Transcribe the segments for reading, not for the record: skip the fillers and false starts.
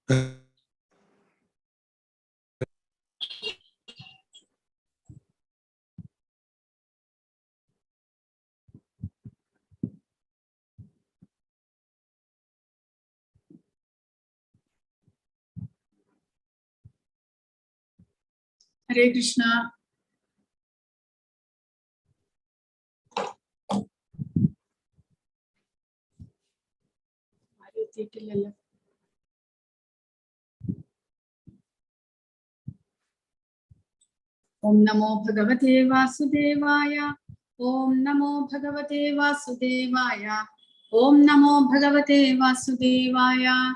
Hare Krishna. Om Namo Bhagavate Vasudevaya. Om Namo Bhagavate Vasudevaya. Om Namo Bhagavate Vasudevaya.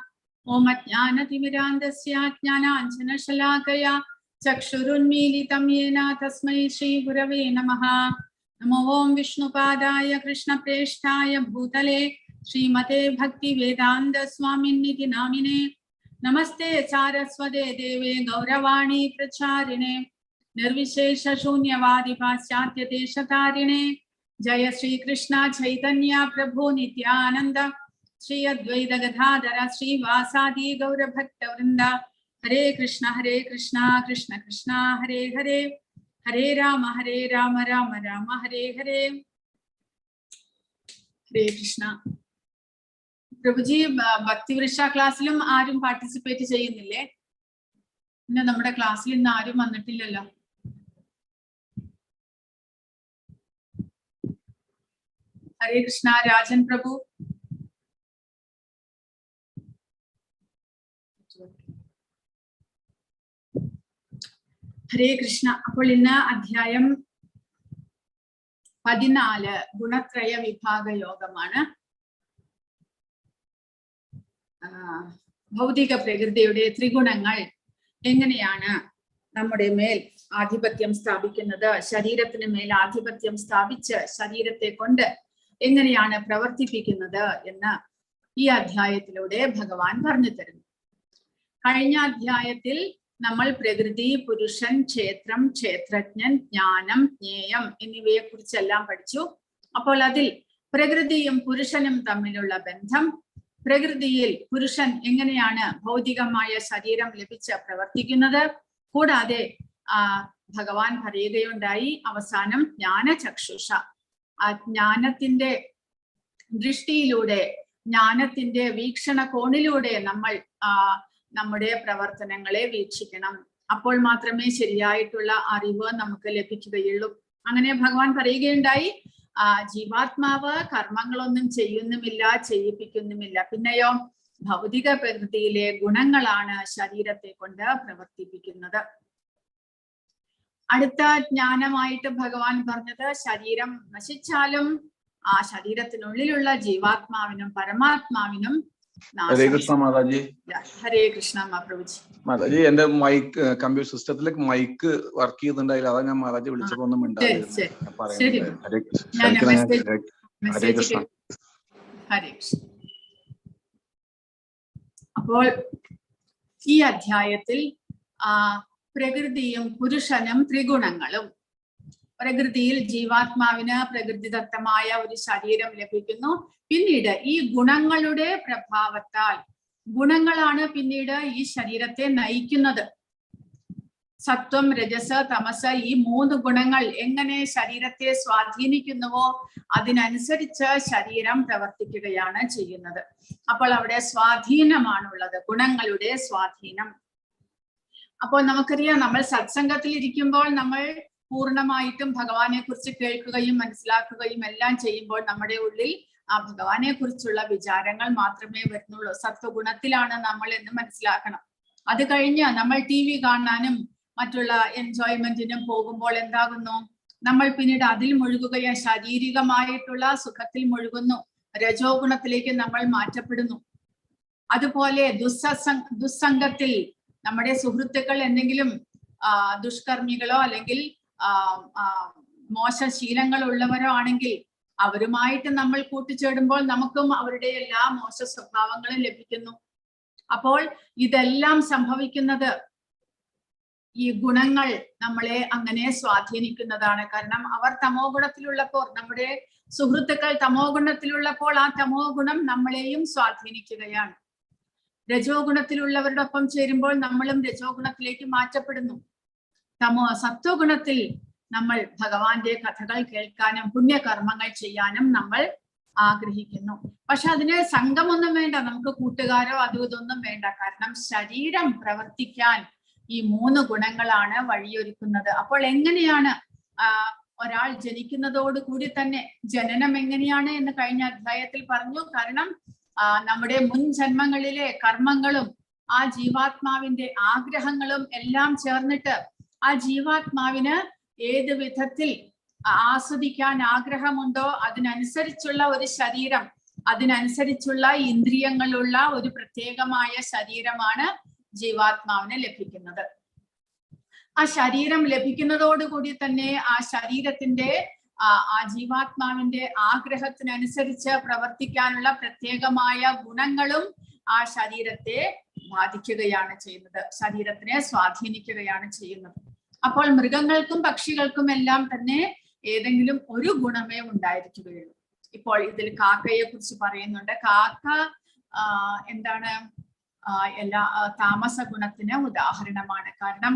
Om Ajnanatimirandasya Jnananjana Shalakaya Chakshurunmilitam Yena Tasmai Shri Gurave Namaha. Namo Om Vishnupadaya Krishna Preshtaya Bhutale Srimate Bhakti Vedanta Swaminiti Namine. Namaste Saraswate Deve Gauravani Pracharine Nirvishesha Shunyavadi Paschatya Deshatarine. Jaya Shri Krishna Chaitanya Prabhu Nityananda Shri Advaita Gadadhara Shri Vasadi Gaura Bhakta Vrinda. Hare Krishna Krishna Krishna Hare Hare Hare Rama Rama Rama Hare Hare. Hare Krishna. Prabhuji, Bhakti Vrisha class-ilum aarum participate cheyyunnille. Inna nammade class-il inna aarum vannitillalla. Hare Krishna, Rajan Prabhu. Hare Krishna. അപ്പോൾ ഇന്ന് അധ്യായം 14 ഗുണത്രയ വിഭാഗ യോഗമാണ്. ഭൗതിക പ്രകൃതിയുടെ ത്രിഗുണങ്ങൾ എങ്ങനെയാണ് നമ്മുടെ മേൽ ആധിപത്യം സ്ഥാപിക്കുന്നത്, ശരീരത്തിന് മേൽ ആധിപത്യം സ്ഥാപിച്ച് ശരീരത്തെ കൊണ്ട് എങ്ങനെയാണ് പ്രവർത്തിപ്പിക്കുന്നത് എന്ന് ഈ അധ്യായത്തിലൂടെ ഭഗവാൻ പറഞ്ഞു തരുന്നു. കഴിഞ്ഞ അധ്യായത്തിൽ നമ്മൾ പ്രകൃതി, പുരുഷൻ, ക്ഷേത്രം, ക്ഷേത്രജ്ഞൻ, ജ്ഞാനം, ജ്ഞേയം എന്നിവയെ കുറിച്ചെല്ലാം പഠിച്ചു. അപ്പോൾ അതിൽ പ്രകൃതിയും പുരുഷനും തമ്മിലുള്ള ബന്ധം, പ്രകൃതിയിൽ പുരുഷൻ എങ്ങനെയാണ് ഭൗതികമായ ശരീരം ലഭിച്ച് പ്രവർത്തിക്കുന്നത്, കൂടാതെ ഭഗവാൻ പറയുകയുണ്ടായി അവസാനം ജ്ഞാനചക്ഷുഷ, ആ ജ്ഞാനത്തിന്റെ ദൃഷ്ടിയിലൂടെ, ജ്ഞാനത്തിന്റെ വീക്ഷണകോണിലൂടെ നമ്മൾ നമ്മുടെ പ്രവർത്തനങ്ങളെ വീക്ഷിക്കണം. അപ്പോൾ മാത്രമേ ശരിയായിട്ടുള്ള അറിവ് നമുക്ക് ലഭിക്കുകയുള്ളൂ. അങ്ങനെ ഭഗവാൻ പറയുകയുണ്ടായി ജീവാത്മാവ് കർമ്മങ്ങളൊന്നും ചെയ്യുന്നുമില്ല, ചെയ്യിപ്പിക്കുന്നുമില്ല. പിന്നെയോ ഭൗതിക പ്രകൃതിയിലെ ഗുണങ്ങളാണ് ശരീരത്തെ കൊണ്ട് പ്രവർത്തിപ്പിക്കുന്നത്. അടുത്ത ജ്ഞാനമായിട്ട് ഭഗവാൻ പറഞ്ഞത് ശരീരം നശിച്ചാലും ആ ശരീരത്തിനുള്ളിലുള്ള ജീവാത്മാവിനും പരമാത്മാവിനും. ഹരേ കൃഷ്ണ മാതാജി. ഹരേ കൃഷ്ണ പ്രഭുജി. മാതാജി, എന്റെ മൈക്ക് കമ്പ്യൂട്ടർ സിസ്റ്റത്തിലേക്ക് മൈക്ക് വർക്ക് ചെയ്യുന്നുണ്ടായില്ല, അതാ ഞാൻ മാതാജി വിളിച്ചപ്പോ ഒന്നും മിണ്ടാതിരുന്നു. ഹരേ കൃഷ്ണ. അപ്പോൾ ഈ അധ്യായത്തിൽ പ്രകൃതിയും പുരുഷനും ത്രിഗുണങ്ങളും, പ്രകൃതിയിൽ ജീവാത്മാവിന് പ്രകൃതിദത്തമായ ഒരു ശരീരം ലഭിക്കുന്നു. പിന്നീട് ഈ ഗുണങ്ങളുടെ പ്രഭാവത്താൽ, ഗുണങ്ങളാണ് പിന്നീട് ഈ ശരീരത്തെ നയിക്കുന്നത്. സത്വം, രജസ്, തമസ്, ഈ 3 ഗുണങ്ങൾ എങ്ങനെ ശരീരത്തെ സ്വാധീനിക്കുന്നുവോ അതിനനുസരിച്ച് ശരീരം പ്രവർത്തിക്കുകയാണ് ചെയ്യുന്നത്. അപ്പോൾ അവിടെ സ്വാധീനമാണുള്ളത്, ഗുണങ്ങളുടെ സ്വാധീനം. അപ്പോൾ നമുക്കറിയാം, നമ്മൾ സത്സംഗത്തിൽ ഇരിക്കുമ്പോൾ നമ്മൾ പൂർണ്ണമായിട്ടും ഭഗവാനെ കുറിച്ച് കേൾക്കുകയും മനസ്സിലാക്കുകയും എല്ലാം ചെയ്യുമ്പോൾ നമ്മുടെ ഉള്ളിൽ ആ ഭഗവാനെ കുറിച്ചുള്ള വിചാരങ്ങൾ മാത്രമേ വരുന്നുള്ളൂ. സത്വഗുണത്തിലാണ് നമ്മൾ എന്ന് മനസ്സിലാക്കണം. അത് കഴിഞ്ഞ് നമ്മൾ TV കാണാനും മറ്റുള്ള എൻജോയ്മെന്റിനും പോകുമ്പോൾ എന്താകുന്നു, നമ്മൾ പിന്നീട് അതിൽ മുഴുകുകയും ശാരീരികമായിട്ടുള്ള സുഖത്തിൽ മുഴുകുന്നു, രജോ ഗുണത്തിലേക്ക് നമ്മൾ മാറ്റപ്പെടുന്നു. അതുപോലെ ദുസ്സംഗത്തിൽ നമ്മുടെ സുഹൃത്തുക്കൾ എന്തെങ്കിലും ദുഷ്കർമ്മികളോ അല്ലെങ്കിൽ മോശ ശീലങ്ങൾ ഉള്ളവരോ ആണെങ്കിൽ അവരുമായിട്ട് നമ്മൾ കൂട്ടിച്ചേടുമ്പോൾ നമുക്കും അവരുടെ എല്ലാ മോശ സ്വഭാവങ്ങളും ലഭിക്കുന്നു. അപ്പോൾ ഇതെല്ലാം സംഭവിക്കുന്നത് ഈ ഗുണങ്ങൾ നമ്മളെ അങ്ങനെ സ്വാധീനിക്കുന്നതാണ്. കാരണം അവർ തമോ ഗുണത്തിലുള്ളപ്പോൾ, നമ്മുടെ സുഹൃത്തുക്കൾ തമോ ഗുണത്തിലുള്ളപ്പോൾ ആ തമോ ഗുണം നമ്മളെയും സ്വാധീനിക്കുകയാണ്. രജോ ഗുണത്തിലുള്ളവരുടെ ഒപ്പം ചേരുമ്പോൾ നമ്മളും രജോ ഗുണത്തിലേക്ക് മാറ്റപ്പെടുന്നു. സത്വഗുണത്തിൽ നമ്മൾ ഭഗവാന്റെ കഥകൾ കേൾക്കാനും പുണ്യകർമ്മങ്ങൾ ചെയ്യാനും നമ്മൾ ആഗ്രഹിക്കുന്നു. പക്ഷെ അതിന് സംഘമൊന്നും വേണ്ട, നമുക്ക് കൂട്ടുകാരോ അതും ഇതൊന്നും വേണ്ട. കാരണം ശരീരം പ്രവർത്തിക്കാൻ ഈ 3 ഗുണങ്ങളാണ് വഴിയൊരുക്കുന്നത്. അപ്പോൾ എങ്ങനെയാണ് ഒരാൾ ജനിക്കുന്നതോടുകൂടി തന്നെ ജനനം എങ്ങനെയാണ് എന്ന് കഴിഞ്ഞ അധ്യായത്തിൽ പറഞ്ഞു. കാരണം നമ്മുടെ മുൻ ജന്മങ്ങളിലെ കർമ്മങ്ങളും ആ ജീവാത്മാവിന്റെ ആഗ്രഹങ്ങളും എല്ലാം ചേർന്നിട്ട് ആ ജീവാത്മാവിന് ഏത് വിധത്തിൽ ആസ്വദിക്കാൻ ആഗ്രഹമുണ്ടോ അതിനനുസരിച്ചുള്ള ഒരു ശരീരം, അതിനനുസരിച്ചുള്ള ഇന്ദ്രിയങ്ങളുള്ള ഒരു പ്രത്യേകമായ ശരീരമാണ് ജീവാത്മാവിന് ലഭിക്കുന്നത്. ആ ശരീരം ലഭിക്കുന്നതോടുകൂടി തന്നെ ആ ശരീരത്തിന്റെ ആ ജീവാത്മാവിന്റെ ആഗ്രഹത്തിനനുസരിച്ച് പ്രവർത്തിക്കാനുള്ള പ്രത്യേകമായ ഗുണങ്ങളും ആ ശരീരത്തെ ബാധിക്കുകയാണ് ചെയ്യുന്നത്, ശരീരത്തിനെ സ്വാധീനിക്കുകയാണ് ചെയ്യുന്നത്. അപ്പോൾ മൃഗങ്ങൾക്കും പക്ഷികൾക്കും എല്ലാം തന്നെ ഏതെങ്കിലും ഒരു ഗുണമേ ഉണ്ടായിരിക്കുകയുള്ളൂ. ഇപ്പോൾ ഇതിൽ കാക്കയെ കുറിച്ച് പറയുന്നുണ്ട്. കാക്ക എന്താണ് എല്ലാ താമസ ഗുണത്തിന് ഉദാഹരണമാണ്. കാരണം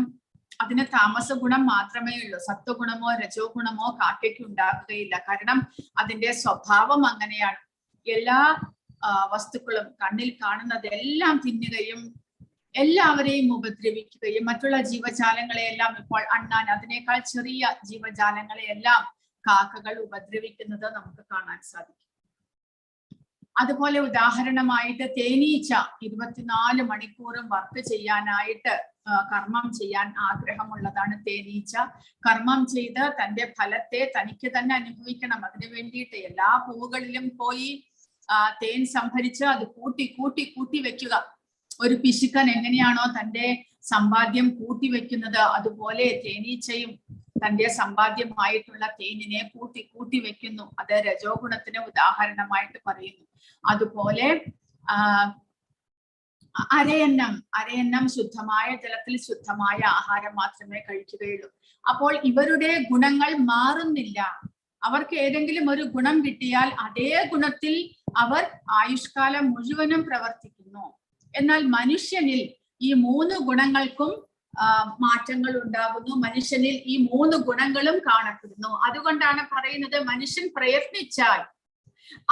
അതിന് താമസ ഗുണം മാത്രമേ ഉള്ളൂ. സത്വഗുണമോ രജോ ഗുണമോ കാക്കയ്ക്ക് ഉണ്ടാക്കുകയില്ല. കാരണം അതിന്റെ സ്വഭാവം അങ്ങനെയാണ്. എല്ലാ വസ്തുക്കളും കണ്ണിൽ കാണുന്നതെല്ലാം തിന്നുകയും എല്ലാവരെയും ഉപദ്രവിക്കുകയും മറ്റുള്ള ജീവജാലങ്ങളെയെല്ലാം, ഇപ്പോൾ അണ്ണാൻ, അതിനേക്കാൾ ചെറിയ ജീവജാലങ്ങളെയെല്ലാം കാക്കകൾ ഉപദ്രവിക്കുന്നത് നമുക്ക് കാണാൻ സാധിക്കും. അതുപോലെ ഉദാഹരണമായിട്ട് തേനീച്ച 24 മണിക്കൂറും വർക്ക് ചെയ്യാനായിട്ട് കർമ്മം ചെയ്യാൻ ആഗ്രഹമുള്ളതാണ് തേനീച്ച. കർമ്മം ചെയ്ത് തന്റെ ഫലത്തെ തനിക്ക് തന്നെ അനുഭവിക്കണം. അതിനു വേണ്ടിയിട്ട് എല്ലാ പൂവുകളിലും പോയി തേൻ സംഭരിച്ച് അത് കൂട്ടി കൂട്ടി കൂട്ടി വെക്കുക. ഒരു പിശുക്കൻ എങ്ങനെയാണോ തന്റെ സമ്പാദ്യം കൂട്ടി വെക്കുന്നത്, അതുപോലെ തേനീച്ചയും തന്റെ സമ്പാദ്യമായിട്ടുള്ള തേനിനെ കൂട്ടി കൂട്ടി വെക്കുന്നു. അത് രജോ ഗുണത്തിന് ഉദാഹരണമായിട്ട് പറയുന്നു. അതുപോലെ അരയന്നം ശുദ്ധമായ ജലത്തിൽ ശുദ്ധമായ ആഹാരം മാത്രമേ കഴിക്കുകയുള്ളൂ. അപ്പോൾ ഇവരുടെ ഗുണങ്ങൾ മാറുന്നില്ല. അവർക്ക് ഏതെങ്കിലും ഒരു ഗുണം കിട്ടിയാൽ അതേ ഗുണത്തിൽ അവർ ആയുഷ്കാലം മുഴുവനും പ്രവർത്തിക്കുന്നു. എന്നാൽ മനുഷ്യനിൽ ഈ 3 ഗുണങ്ങൾക്കും മാറ്റങ്ങൾ ഉണ്ടാകുന്നു. മനുഷ്യനിൽ ഈ 3 ഗുണങ്ങളും കാണപ്പെടുന്നു. അതുകൊണ്ടാണ് പറയുന്നത്, മനുഷ്യൻ പ്രയത്നിച്ചാൽ,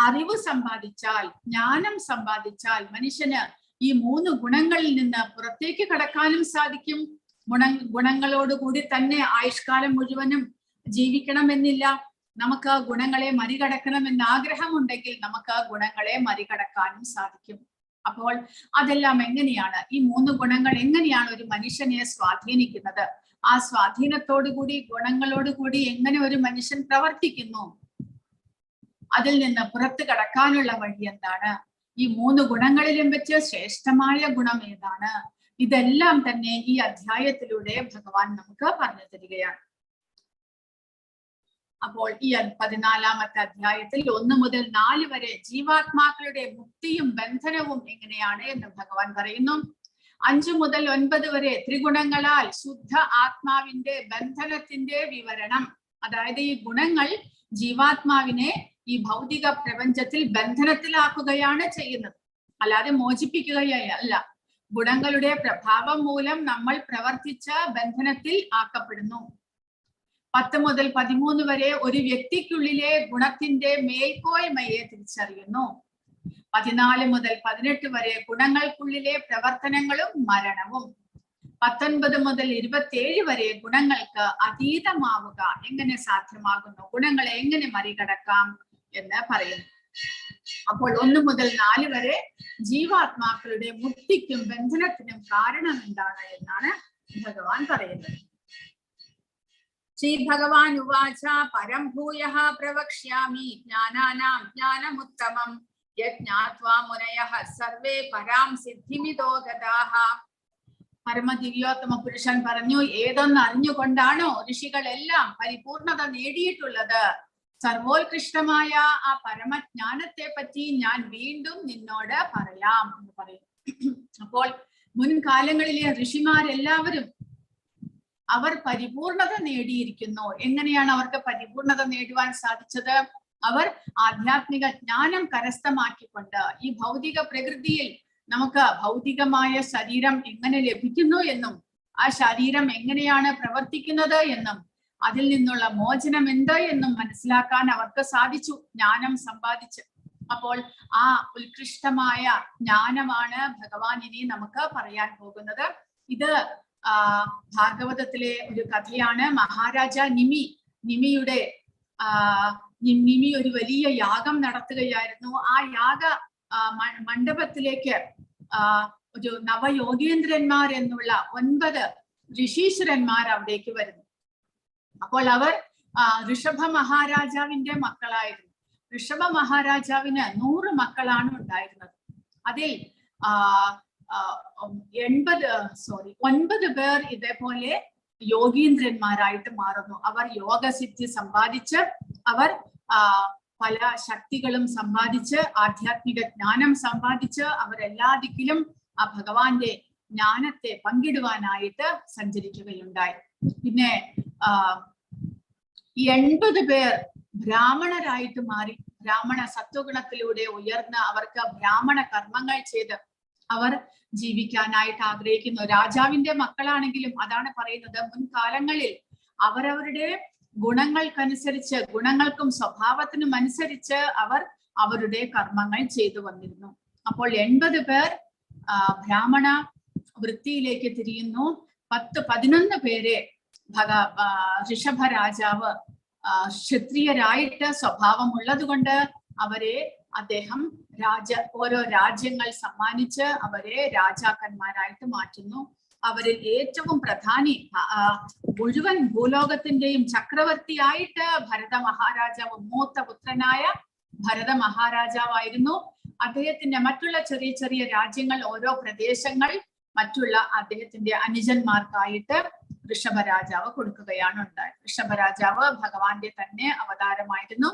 അറിവ് സമ്പാദിച്ചാൽ, ജ്ഞാനം സമ്പാദിച്ചാൽ മനുഷ്യന് ഈ 3 ഗുണങ്ങളിൽ നിന്ന് പുറത്തേക്ക് കടക്കാനും സാധിക്കും. ഗുണങ്ങളോടുകൂടി തന്നെ ആയുഷ്കാലം മുഴുവനും ജീവിക്കണമെന്നില്ല. നമുക്ക് ആ ഗുണങ്ങളെ മറികടക്കണമെന്ന് ആഗ്രഹമുണ്ടെങ്കിൽ നമുക്ക് ആ ഗുണങ്ങളെ മറികടക്കാനും സാധിക്കും. അപ്പോൾ അതെല്ലാം എങ്ങനെയാണ്, ഈ 3 ഗുണങ്ങൾ എങ്ങനെയാണ് ഒരു മനുഷ്യനെ സ്വാധീനിക്കുന്നത്? ആ സ്വാധീനത്തോടുകൂടി, ഗുണങ്ങളോടുകൂടി എങ്ങനെ ഒരു മനുഷ്യൻ പ്രവർത്തിക്കുന്നു, അതിൽ നിന്ന് പുറത്തു കടക്കാനുള്ള വഴി എന്താണ്? ഈ 3 ഗുണങ്ങളിലും വെച്ച് ശ്രേഷ്ഠമായ ഗുണം ഏതാണ്? ഇതെല്ലാം തന്നെ ഈ അധ്യായത്തിലൂടെ ഭഗവാൻ നമുക്ക് പറഞ്ഞു തരികയാണ്. അപ്പോൾ ഈ 14ാമത്തെ അധ്യായത്തിൽ 1 മുതൽ 4 വരെ ജീവാത്മാക്കളുടെ മുക്തിയും ബന്ധനവും എങ്ങനെയാണ് എന്ന് ഭഗവാൻ പറയുന്നു. 5 മുതൽ 9 വരെ ത്രിഗുണങ്ങളാൽ ശുദ്ധ ആത്മാവിന്റെ ബന്ധനത്തിന്റെ വിവരണം. അതായത് ഈ ഗുണങ്ങൾ ജീവാത്മാവിനെ ഈ ഭൗതിക പ്രപഞ്ചത്തിൽ ബന്ധനത്തിലാക്കുകയാണ് ചെയ്യുന്നത്, അല്ലാതെ മോചിപ്പിക്കുകയല്ല. ഗുണങ്ങളുടെ പ്രഭാവം മൂലം നമ്മൾ പ്രവർത്തിച്ച ബന്ധനത്തിൽ ആക്കപ്പെടുന്നു. 10 മുതൽ 13 വരെ ഒരു വ്യക്തിക്കുള്ളിലെ ഗുണത്തിന്റെ മേൽക്കോയ്മയെ തിരിച്ചറിയുന്നു. 14 മുതൽ 18 വരെ ഗുണങ്ങൾക്കുള്ളിലെ പ്രവർത്തനങ്ങളും മരണവും. 19 മുതൽ 27 വരെ ഗുണങ്ങൾക്ക് അതീതമാവുക എങ്ങനെ സാധ്യമാകുന്നു, ഗുണങ്ങളെ എങ്ങനെ മറികടക്കാം എന്ന് പറയുന്നു. അപ്പോൾ 1 മുതൽ 4 വരെ ജീവാത്മാക്കളുടെ മുക്തിക്കും ബന്ധനത്തിനും കാരണം എന്താണ് എന്നാണ് ഭഗവാൻ പറയുന്നത്. ശ്രീ ഭഗവാൻ ഉവാച പരം ഭൂയഃ പ്രവക്ഷ്യാമി ജ്ഞാനാനാം ജ്ഞാനമുത്തമം യജ്ഞാത്വാ മുനയഃ സർവേ പരാം സിദ്ധിമിതോ ഗതാഃ. പരമദിവ്യോത്തമ പുരുഷൻ പറഞ്ഞു, ഏതൊന്ന് അറിഞ്ഞുകൊണ്ടാണോ ഋഷികളെല്ലാം പരിപൂർണത നേടിയിട്ടുള്ളത്, സർവോത്കൃഷ്ടമായ ആ പരമജ്ഞാനത്തെ പറ്റി ഞാൻ വീണ്ടും നിന്നോട് പറയാം എന്ന് പറയും. അപ്പോൾ മുൻകാലങ്ങളിലെ ഋഷിമാരെല്ലാവരും അവർ പരിപൂർണത നേടിയിരിക്കുന്നു. എങ്ങനെയാണ് അവർക്ക് പരിപൂർണത നേടുവാൻ സാധിച്ചത്? അവർ ആധ്യാത്മിക ജ്ഞാനം കരസ്ഥമാക്കിക്കൊണ്ട് ഈ ഭൗതിക പ്രകൃതിയിൽ നമുക്ക് ഭൗതികമായ ശരീരം എങ്ങനെ ലഭിക്കുന്നു എന്നും ആ ശരീരം എങ്ങനെയാണ് പ്രവർത്തിക്കുന്നത് എന്നും അതിൽ നിന്നുള്ള മോചനം എന്ത് എന്നും മനസ്സിലാക്കാൻ അവർക്ക് സാധിച്ചു, ജ്ഞാനം സമ്പാദിച്ച്. അപ്പോൾ ആ ഉത്കൃഷ്ടമായ ജ്ഞാനമാണ് ഭഗവാൻ ഇനി നമുക്ക് പറയാൻ പോകുന്നത്. ഇത് ഭാഗവതത്തിലെ ഒരു കഥയാണ്. മഹാരാജ നിമിയുടെ നിമി ഒരു വലിയ യാഗം നടത്തുകയായിരുന്നു. ആ യാഗ മണ്ഡപത്തിലേക്ക് ഒരു നവയോഗേന്ദ്രന്മാർ എന്നുള്ള 9 ഋഷീശ്വരന്മാർ അവിടേക്ക് വരുന്നു. അപ്പോൾ അവർ ഋഷഭ മഹാരാജാവിന്റെ മക്കളായിരുന്നു. ഋഷഭ മഹാരാജാവിന് 100 മക്കളാണ് ഉണ്ടായിരുന്നത്. അതിൽ 9 പേർ ഇതേപോലെ യോഗീന്ദ്രന്മാരായിട്ട് മാറുന്നു. അവർ യോഗസിദ്ധി സമ്പാദിച്ച്, അവർ പല ശക്തികളും സമ്പാദിച്ച്, ആധ്യാത്മിക ജ്ഞാനം സമ്പാദിച്ച് അവരെല്ലാ ദിക്കിലും ആ ഭഗവാന്റെ ജ്ഞാനത്തെ പങ്കിടുവാനായിട്ട് സഞ്ചരിക്കുകയുണ്ടായി. പിന്നെ 80 പേർ ബ്രാഹ്മണരായിട്ട് മാറി. ബ്രാഹ്മണ സത്വഗുണത്തിലൂടെ ഉയർന്ന് അവർക്ക് ബ്രാഹ്മണ കർമ്മങ്ങൾ ചെയ്ത് അവർ ജീവിക്കാനായിട്ട് ആഗ്രഹിക്കുന്നു. രാജാവിന്റെ മക്കളാണെങ്കിലും അതാണ് പറയുന്നത്, മുൻകാലങ്ങളിൽ അവരവരുടെ ഗുണങ്ങൾക്കനുസരിച്ച്, ഗുണങ്ങൾക്കും സ്വഭാവത്തിനും അനുസരിച്ച് അവർ അവരുടെ കർമ്മങ്ങൾ ചെയ്തു വന്നിരുന്നു. അപ്പോൾ 80 പേർ ബ്രാഹ്മണ വൃത്തിയിലേക്ക് തിരിയുന്നു. 10-11 പേരെ ഋഷഭ രാജാവ് ക്ഷത്രിയരായിട്ട് സ്വഭാവമുള്ളത് കൊണ്ട് അവരെ അദ്ദേഹം ഓരോ രാജ്യങ്ങൾ സമ്മാനിച്ച് അവരെ രാജാക്കന്മാരായിട്ട് മാറ്റുന്നു. അവരിൽ ഏറ്റവും പ്രധാനി മുഴുവൻ ഭൂലോകത്തിന്റെയും ചക്രവർത്തിയായിട്ട് ഭരത മഹാരാജാവ്, മൂത്ത പുത്രനായ ഭരത മഹാരാജാവായിരുന്നു. അദ്ദേഹത്തിന്റെ മറ്റുള്ള ചെറിയ ചെറിയ രാജ്യങ്ങൾ, ഓരോ പ്രദേശങ്ങൾ മറ്റുള്ള അദ്ദേഹത്തിന്റെ അനുജന്മാർക്കായിട്ട് ഋഷഭരാജാവ് കൊടുക്കുകയാണ് ഉണ്ടായത്. ഋഷഭരാജാവ് ഭഗവാന്റെ തന്നെ അവതാരമായിരുന്നു.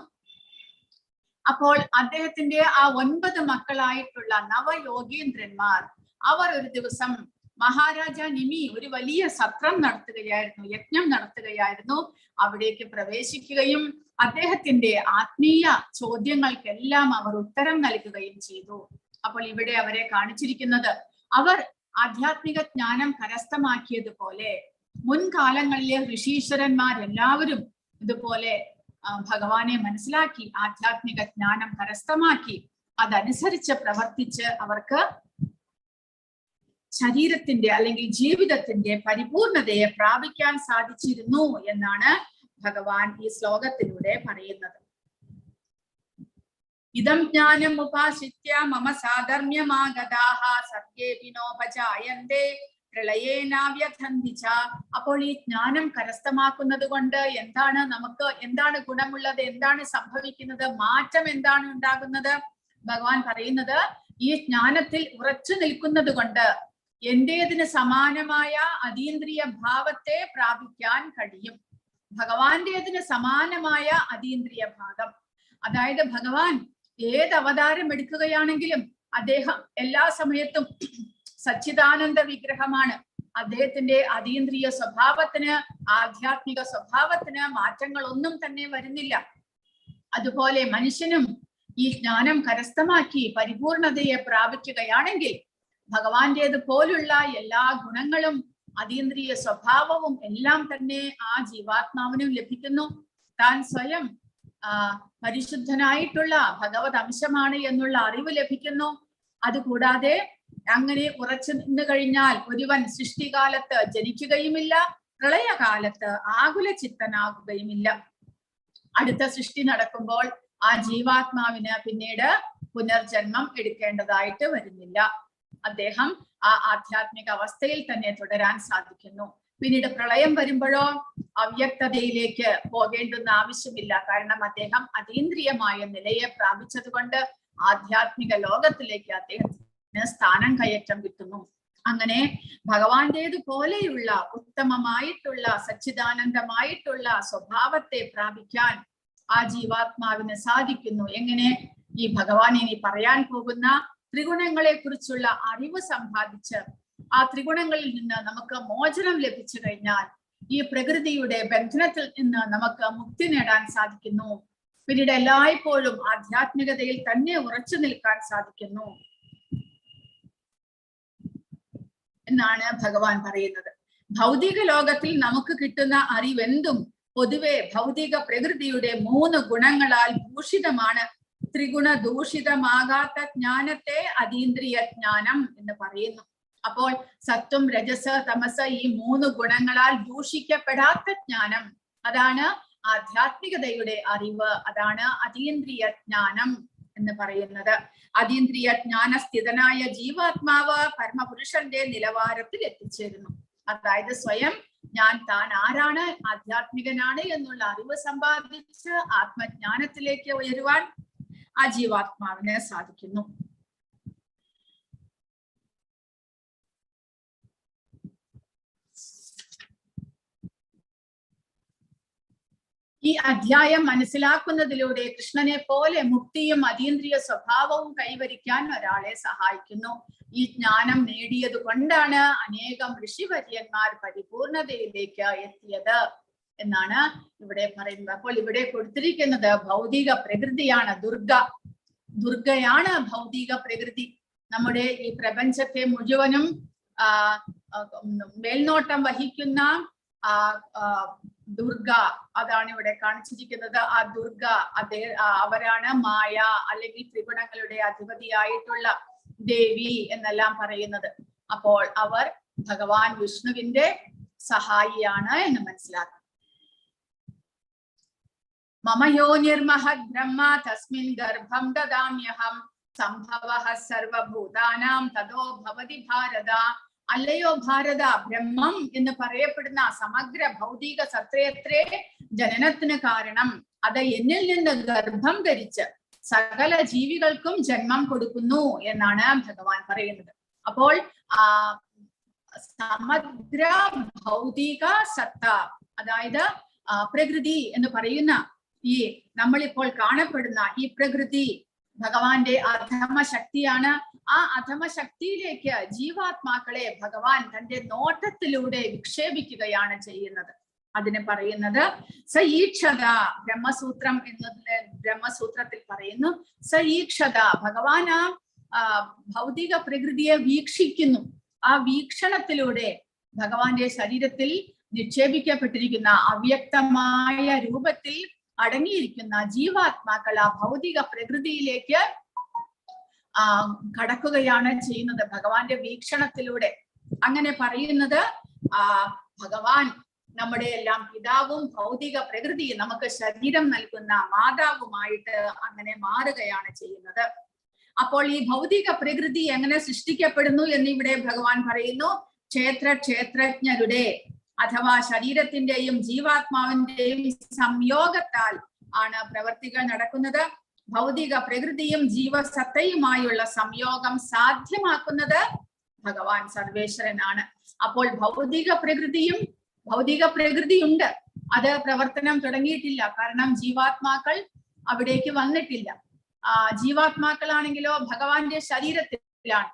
അപ്പോൾ അദ്ദേഹത്തിന്റെ ആ 9 മക്കളായിട്ടുള്ള നവയോഗീന്ദ്രന്മാർ അവർ ഒരു ദിവസം മഹാരാജ നിമി ഒരു വലിയ സത്രം നടത്തുകയായിരുന്നു, യജ്ഞം നടത്തുകയായിരുന്നു. അവിടേക്ക് പ്രവേശിക്കുകയും അദ്ദേഹത്തിന്റെ ആത്മീയ ചോദ്യങ്ങൾക്കെല്ലാം അവർ ഉത്തരം നൽകുകയും ചെയ്തു. അപ്പോൾ ഇവിടെ അവരെ കാണിച്ചിരിക്കുന്നത്, അവർ ആധ്യാത്മിക ജ്ഞാനം കരസ്ഥമാക്കിയതുപോലെ മുൻകാലങ്ങളിലെ ഋഷീശ്വരന്മാരെല്ലാവരും ഇതുപോലെ ഭഗവാനെ മനസ്സിലാക്കി ആധ്യാത്മിക ജ്ഞാനം കരസ്ഥമാക്കി അതനുസരിച്ച് പ്രവർത്തിച്ച് അവർക്ക് ശരീരത്തിന്റെ അല്ലെങ്കിൽ ജീവിതത്തിന്റെ പരിപൂർണതയെ പ്രാപിക്കാൻ സാധിച്ചിരുന്നു എന്നാണ് ഭഗവാൻ ഈ ശ്ലോകത്തിലൂടെ പറയുന്നത്. ഇദം ജ്ഞാനം ഉപാസിത്യ മമ സാധർമ്യമാഗതാഹ സർഗേ വിനോപജായന്തേ പ്രളയേനാവ്യഥന്തിച്ച. അപ്പോൾ ഈ ജ്ഞാനം കരസ്ഥമാക്കുന്നത് കൊണ്ട് എന്താണ് ഗുണമുള്ളത്, എന്താണ് സംഭവിക്കുന്നത്, മാറ്റം എന്താണ് ഉണ്ടാകുന്നത്? ഭഗവാൻ പറയുന്നത്, ഈ ജ്ഞാനത്തിൽ ഉറച്ചു നിൽക്കുന്നത് കൊണ്ട് എന്റേതിന് സമാനമായ അതീന്ദ്രിയ ഭാവത്തെ പ്രാപിക്കാൻ കഴിയും. ഭഗവാന്റേതിന് സമാനമായ അതീന്ദ്രിയ ഭാഗം, അതായത് ഭഗവാൻ ഏത് അവതാരം എടുക്കുകയാണെങ്കിലും അദ്ദേഹം എല്ലാ സമയത്തും സച്ചിദാനന്ദ വിഗ്രഹമാണ്. അദ്ദേഹത്തിന്റെ അതീന്ദ്രിയ സ്വഭാവത്തിന്, ആധ്യാത്മിക സ്വഭാവത്തിന് മാറ്റങ്ങളൊന്നും തന്നെ വരുന്നില്ല. അതുപോലെ മനുഷ്യനും ഈ ജ്ഞാനം കരസ്ഥമാക്കി പരിപൂർണതയെ പ്രാപിക്കുകയാണെങ്കിൽ ഭഗവാന്റേത് പോലുള്ള എല്ലാ ഗുണങ്ങളും അതീന്ദ്രിയ സ്വഭാവവും എല്ലാം തന്നെ ആ ജീവാത്മാവിനും ലഭിക്കുന്നു. താൻ സ്വയം പരിശുദ്ധനായിട്ടുള്ള ഭഗവത് അംശമാണ് എന്നുള്ള അറിവ് ലഭിക്കുന്നു. അതുകൂടാതെ അങ്ങനെ ഉറച്ചു നിന്ന് കഴിഞ്ഞാൽ ഒരുവൻ സൃഷ്ടികാലത്ത് ജനിക്കുകയുമില്ല, പ്രളയകാലത്ത് ആകുല ചിത്തനാകുകയുമില്ല. അടുത്ത സൃഷ്ടി നടക്കുമ്പോൾ ആ ജീവാത്മാവിന് പിന്നീട് പുനർജന്മം എടുക്കേണ്ടതായിട്ട് വരുന്നില്ല. അദ്ദേഹം ആ ആധ്യാത്മിക അവസ്ഥയിൽ തന്നെ തുടരാൻ സാധിക്കുന്നു. പിന്നീട് പ്രളയം വരുമ്പോഴോ അവ്യക്തതയിലേക്ക് പോകേണ്ടുന്ന ആവശ്യമില്ല. കാരണം അദ്ദേഹം അതീന്ദ്രിയമായ നിലയെ പ്രാപിച്ചത് കൊണ്ട് ആധ്യാത്മിക ലോകത്തിലേക്ക് അദ്ദേഹത്തിന് സ്ഥാനം കയറ്റം കിട്ടുന്നു. അങ്ങനെ ഭഗവാന്റേതുപോലെയുള്ള ഉത്തമമായിട്ടുള്ള സച്ചിദാനന്ദമായിട്ടുള്ള സ്വഭാവത്തെ പ്രാപിക്കാൻ ആ ജീവാത്മാവിന് സാധിക്കുന്നു. എങ്ങനെ? ഈ ഭഗവാൻ ഇനി പറയാൻ പോകുന്ന ത്രിഗുണങ്ങളെ കുറിച്ചുള്ള അറിവ് സമ്പാദിച്ച് ആ ത്രിഗുണങ്ങളിൽ നിന്ന് നമുക്ക് മോചനം ലഭിച്ചു കഴിഞ്ഞാൽ ഈ പ്രകൃതിയുടെ ബന്ധനത്തിൽ നിന്ന് നമുക്ക് മുക്തി നേടാൻ സാധിക്കുന്നു. പിന്നീട് എല്ലായ്പ്പോഴും ആധ്യാത്മികതയിൽ തന്നെ ഉറച്ചു നിൽക്കാൻ സാധിക്കുന്നു. എന്നാണ് ഭഗവാൻ പറയുന്നത്. ഭൗതിക ലോകത്തിൽ നമുക്ക് കിട്ടുന്ന അറിവെന്തും പൊതുവെ ഭൗതിക പ്രകൃതിയുടെ 3 ഗുണങ്ങളാൽ ഭൂഷിതമാണ്. ത്രിഗുണ ദൂഷിതമാകാത്ത ജ്ഞാനത്തെ അതീന്ദ്രിയ ജ്ഞാനം എന്ന് പറയുന്നു. അപ്പോൾ സത്വം, രജസ്, തമസ് ഈ 3 ഗുണങ്ങളാൽ ദൂഷിക്കപ്പെടാത്ത ജ്ഞാനം, അതാണ് ആധ്യാത്മികതയുടെ അറിവ്, അതാണ് അതീന്ദ്രിയ ജ്ഞാനം എന്ന് പറയുന്നത്. അതീന്ദ്രിയ ജ്ഞാനസ്ഥിതനായ ജീവാത്മാവ് പരമപുരുഷന്റെ നിലവാരത്തിൽ എത്തിച്ചേരുന്നു. അതായത് സ്വയം ഞാൻ താൻ ആരാണ്, ആധ്യാത്മികനാണ് എന്നുള്ള അറിവ് സമ്പാദിച്ച് ആത്മജ്ഞാനത്തിലേക്ക് ഉയരുവാൻ ആ ജീവാത്മാവിന് സാധിക്കുന്നു. ഈ അധ്യായം മനസ്സിലാക്കുന്നതിലൂടെ കൃഷ്ണനെ പോലെ മുക്തിയും അതീന്ദ്രിയ സ്വഭാവവും കൈവരിക്കാൻ ഒരാളെ സഹായിക്കുന്നു. ഈ ജ്ഞാനം നേടിയത് കൊണ്ടാണ് അനേകം ഋഷിവര്യന്മാർ പരിപൂർണതയിലേക്ക് എത്തിയത് എന്നാണ് ഇവിടെ പറയുന്നത്. അപ്പോൾ ഇവിടെ കൊടുത്തിരിക്കുന്നത് ഭൗതിക പ്രകൃതിയാണ്. ദുർഗയാണ് ഭൗതിക പ്രകൃതി. നമ്മുടെ ഈ പ്രപഞ്ചത്തെ മുഴുവനും മേൽനോട്ടം വഹിക്കുന്ന ദുർഗ, അതാണ് ഇവിടെ കാണിച്ചിരിക്കുന്നത്. ആ ദുർഗ അവരാണ് മായ അല്ലെങ്കിൽ ത്രിഗുണങ്ങളുടെ അധിപതിയായിട്ടുള്ള ദേവി എന്നെല്ലാം പറയുന്നത്. അപ്പോൾ അവർ ഭഗവാൻ വിഷ്ണുവിന്റെ സഹായിയാണ് എന്ന് മനസ്സിലാക്കാം. മമയോനിർമഹദ് ബ്രഹ്മ തസ്മിൻ ഗർഭം ദദാമ്യഹം സംഭവഃ സർവഭൂതാനാം തതോ ഭവതി ഭാരത. അല്ലയോ ഭാരത, ബ്രഹ്മം എന്ന് പറയപ്പെടുന്ന സമഗ്ര ഭൗതിക സത്രയത്രേ ജനനത്തിന് കാരണം. അത് എന്നിൽ നിന്ന് ഗർഭം ധരിച്ച് സകല ജീവികൾക്കും ജന്മം കൊടുക്കുന്നു എന്നാണ് ഭഗവാൻ പറയുന്നത്. അപ്പോൾ സമഗ്ര ഭൗതിക സത്ത, അതായത് പ്രകൃതി എന്ന് പറയുന്ന ഈ നമ്മളിപ്പോൾ കാണപ്പെടുന്ന ഈ പ്രകൃതി ഭഗവാന്റെ അധമ ശക്തിയാണ്. ആ അധമ ശക്തിയിലേക്ക് ജീവാത്മാക്കളെ ഭഗവാൻ തന്റെ നോട്ടത്തിലൂടെ വിക്ഷേപിക്കുകയാണ് ചെയ്യുന്നത്. അതിന് പറയുന്നത് സഈക്ഷത. ബ്രഹ്മസൂത്രം ബ്രഹ്മസൂത്രത്തിൽ പറയുന്നു സഈക്ഷത. ഭഗവാൻ ആ ഭൗതിക പ്രകൃതിയെ വീക്ഷിക്കുന്നു. ആ വീക്ഷണത്തിലൂടെ ഭഗവാന്റെ ശരീരത്തിൽ നിക്ഷേപിക്കപ്പെട്ടിരിക്കുന്ന അവ്യക്തമായ രൂപത്തിൽ അടങ്ങിയിരിക്കുന്ന ജീവാത്മാക്കൾ ആ ഭൗതിക പ്രകൃതിയിലേക്ക് കടക്കുകയാണ് ചെയ്യുന്നത് ഭഗവാന്റെ വീക്ഷണത്തിലൂടെ. അങ്ങനെ പറയുന്നത് ഭഗവാൻ നമ്മുടെ എല്ലാം പിതാവും ഭൗതിക പ്രകൃതി നമുക്ക് ശരീരം നൽകുന്ന മാതാവുമായിട്ട് അങ്ങനെ മാറുകയാണ് ചെയ്യുന്നത്. അപ്പോൾ ഈ ഭൗതിക പ്രകൃതി എങ്ങനെ സൃഷ്ടിക്കപ്പെടുന്നു എന്നിവിടെ ഭഗവാൻ പറയുന്നു. ക്ഷേത്രജ്ഞരുടെ അഥവാ ശരീരത്തിന്റെയും ജീവാത്മാവിന്റെയും സംയോഗത്താൽ ആണ് പ്രവർത്തികൾ നടക്കുന്നത്. ഭൗതിക പ്രകൃതിയും ജീവസത്തയുമായുള്ള സംയോഗം സാധ്യമാക്കുന്നത് ഭഗവാൻ സർവേശ്വരനാണ്. അപ്പോൾ ഭൗതിക പ്രകൃതിയുണ്ട്, അത് പ്രവർത്തനം തുടങ്ങിയിട്ടില്ല. കാരണം ജീവാത്മാക്കൾ അവിടേക്ക് വന്നിട്ടില്ല. ജീവാത്മാക്കളാണെങ്കിലോ ഭഗവാന്റെ ശരീരത്തിലാണ്.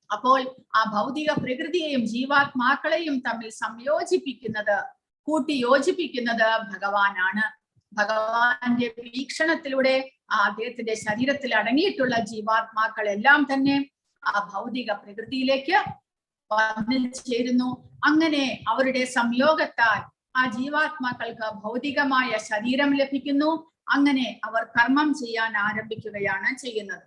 അപ്പോൾ ആ ഭൗതിക പ്രകൃതിയെയും ജീവാത്മാക്കളെയും തമ്മിൽ സംയോജിപ്പിക്കുന്നത്, കൂട്ടിയോജിപ്പിക്കുന്നത് ഭഗവാനാണ്. ഭഗവാന്റെ വീക്ഷണത്തിലൂടെ അദ്ദേഹത്തിന്റെ ശരീരത്തിൽ അടങ്ങിയിട്ടുള്ള ജീവാത്മാക്കൾ എല്ലാം തന്നെ ആ ഭൗതിക പ്രകൃതിയിലേക്ക് വന്നു ചേരുന്നു. അങ്ങനെ അവരുടെ സംയോഗത്താൽ ആ ജീവാത്മാക്കൾക്ക് ഭൗതികമായ ശരീരം ലഭിക്കുന്നു. അങ്ങനെ അവർ കർമ്മം ചെയ്യാൻ ആരംഭിക്കുകയാണ് ചെയ്യുന്നത്.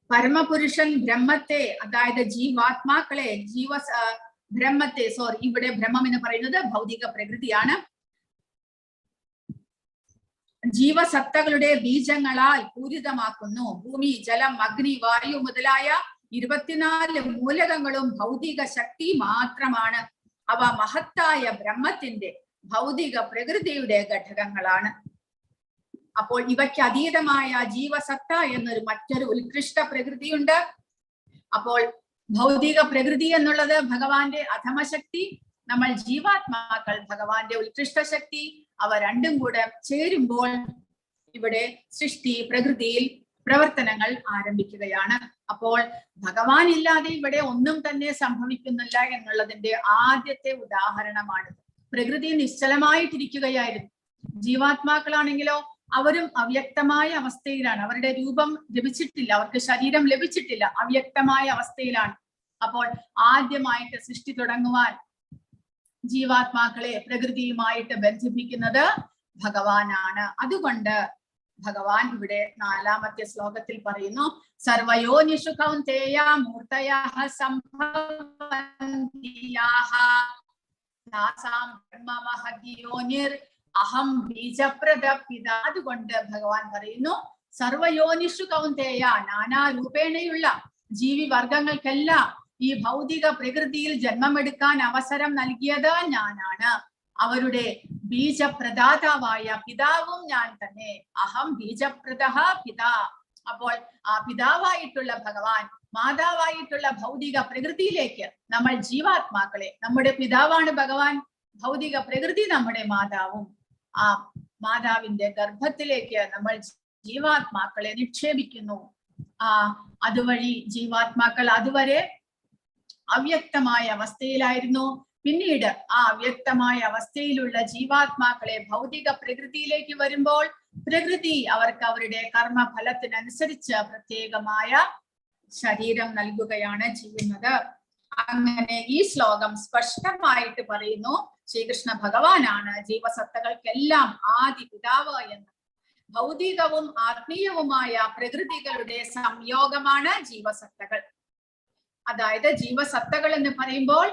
പരമപുരുഷൻ ബ്രഹ്മത്തെ, അതായത് ജീവാത്മാക്കളെ ബ്രഹ്മത്തെ ഇവിടെ ബ്രഹ്മം എന്ന് പറയുന്നത് ഭൗതിക പ്രകൃതിയാണ്. ജീവസത്തകളുടെ ബീജങ്ങളാൽ പൂരിതമാക്കുന്നു. ഭൂമി, ജലം, അഗ്നി, വായു മുതലായ 24 മൂലകങ്ങളും ഭൗതിക ശക്തി മാത്രമാണ്. അവ മഹത്തായ ബ്രഹ്മത്തിന്റെ ഭൗതിക പ്രകൃതിയുടെ ഘടകങ്ങളാണ്. അപ്പോൾ ഇവയ്ക്ക് അതീതമായ ജീവസത്ത എന്നൊരു മറ്റൊരു ഉത്കൃഷ്ട പ്രകൃതിയുണ്ട്. അപ്പോൾ ഭൗതിക പ്രകൃതി എന്നുള്ളത് ഭഗവാന്റെ അധമശക്തി, നമ്മൾ ജീവാത്മാക്കൾ ഭഗവാന്റെ ഉത്കൃഷ്ട ശക്തി. അവ രണ്ടും കൂടെ ചേരുമ്പോൾ ഇവിടെ സൃഷ്ടി പ്രകൃതിയിൽ പ്രവർത്തനങ്ങൾ ആരംഭിക്കുകയാണ്. അപ്പോൾ ഭഗവാൻ ഇല്ലാതെ ഇവിടെ ഒന്നും തന്നെ സംഭവിക്കുന്നില്ല എന്നുള്ളതിന്റെ ആദ്യത്തെ ഉദാഹരണമാണ്. പ്രകൃതി നിശ്ചലമായിട്ടിരിക്കുകയായിരുന്നു. ജീവാത്മാക്കളാണെങ്കിലോ അവരും അവ്യക്തമായ അവസ്ഥയിലാണ്. അവരുടെ രൂപം ലഭിച്ചിട്ടില്ല, അവർക്ക് ശരീരം ലഭിച്ചിട്ടില്ല, അവ്യക്തമായ അവസ്ഥയിലാണ്. അപ്പോൾ ആദ്യമായിട്ട് സൃഷ്ടി തുടങ്ങുവാൻ ജീവാത്മാക്കളെ പ്രകൃതിയുമായിട്ട് ബന്ധിപ്പിക്കുന്നത് ഭഗവാനാണ്. അതുകൊണ്ട് ഭഗവാൻ ഇവിടെ 4ാമത്തെ ശ്ലോകത്തിൽ പറയുന്നു, സർവയോനിഷു കൗന്തേയ മൂർത്തയഃ സംഭവന്തിയാഃ താസാം ബ്രഹ്മമഹദ്യോനിർ അഹം ബീജപ്രദ പിത. അതുകൊണ്ട് ഭഗവാൻ പറയുന്നു, സർവയോനിഷു കൗന്തേയ, നാനാരൂപേണയുള്ള ജീവിവർഗങ്ങൾക്കെല്ലാം ഈ ഭൗതിക പ്രകൃതിയിൽ ജന്മമെടുക്കാൻ അവസരം നൽകിയത് ഞാനാണ്. അവരുടെ ബീജപ്രദാതാവായ പിതാവും ഞാൻ തന്നെ. അഹം ബീജപ്രദഃ പിതാ. അപ്പോൾ ആ പിതാവായിട്ടുള്ള ഭഗവാൻ മാതാവായിട്ടുള്ള ഭൗതിക പ്രകൃതിയിലേക്ക് നമ്മൾ ജീവാത്മാക്കളെ, നമ്മുടെ പിതാവാണ് ഭഗവാൻ, ഭൗതിക പ്രകൃതി നമ്മുടെ മാതാവും, ആ മാതാവിന്റെ ഗർഭത്തിലേക്ക് നമ്മൾ ജീവാത്മാക്കളെ നിക്ഷേപിക്കുന്നു. അതുവഴി ജീവാത്മാക്കൾ അതുവരെ അവ്യക്തമായ അവസ്ഥയിലായിരുന്നു. പിന്നീട് ആ അവ്യക്തമായ അവസ്ഥയിലുള്ള ജീവാത്മാക്കളെ ഭൗതിക പ്രകൃതിയിലേക്ക് വരുമ്പോൾ പ്രകൃതി അവർക്ക് അവരുടെ കർമ്മഫലത്തിനനുസരിച്ച് പ്രത്യേകമായ ശരീരം നൽകുകയാണ് ചെയ്യുന്നത്. അങ്ങനെ ഈ ശ്ലോകം സ്പഷ്ടമായിട്ട് പറയുന്നു, ശ്രീകൃഷ്ണ ഭഗവാനാണ് ജീവസത്തകൾക്കെല്ലാം ആദി പിതാവ് എന്ന്. ഭൗതികവും ആത്മീയവുമായ പ്രകൃതികളുടെ സംയോഗമാണ് ജീവസത്തകൾ. അതായത് ജീവസത്തകൾ എന്ന് പറയുമ്പോൾ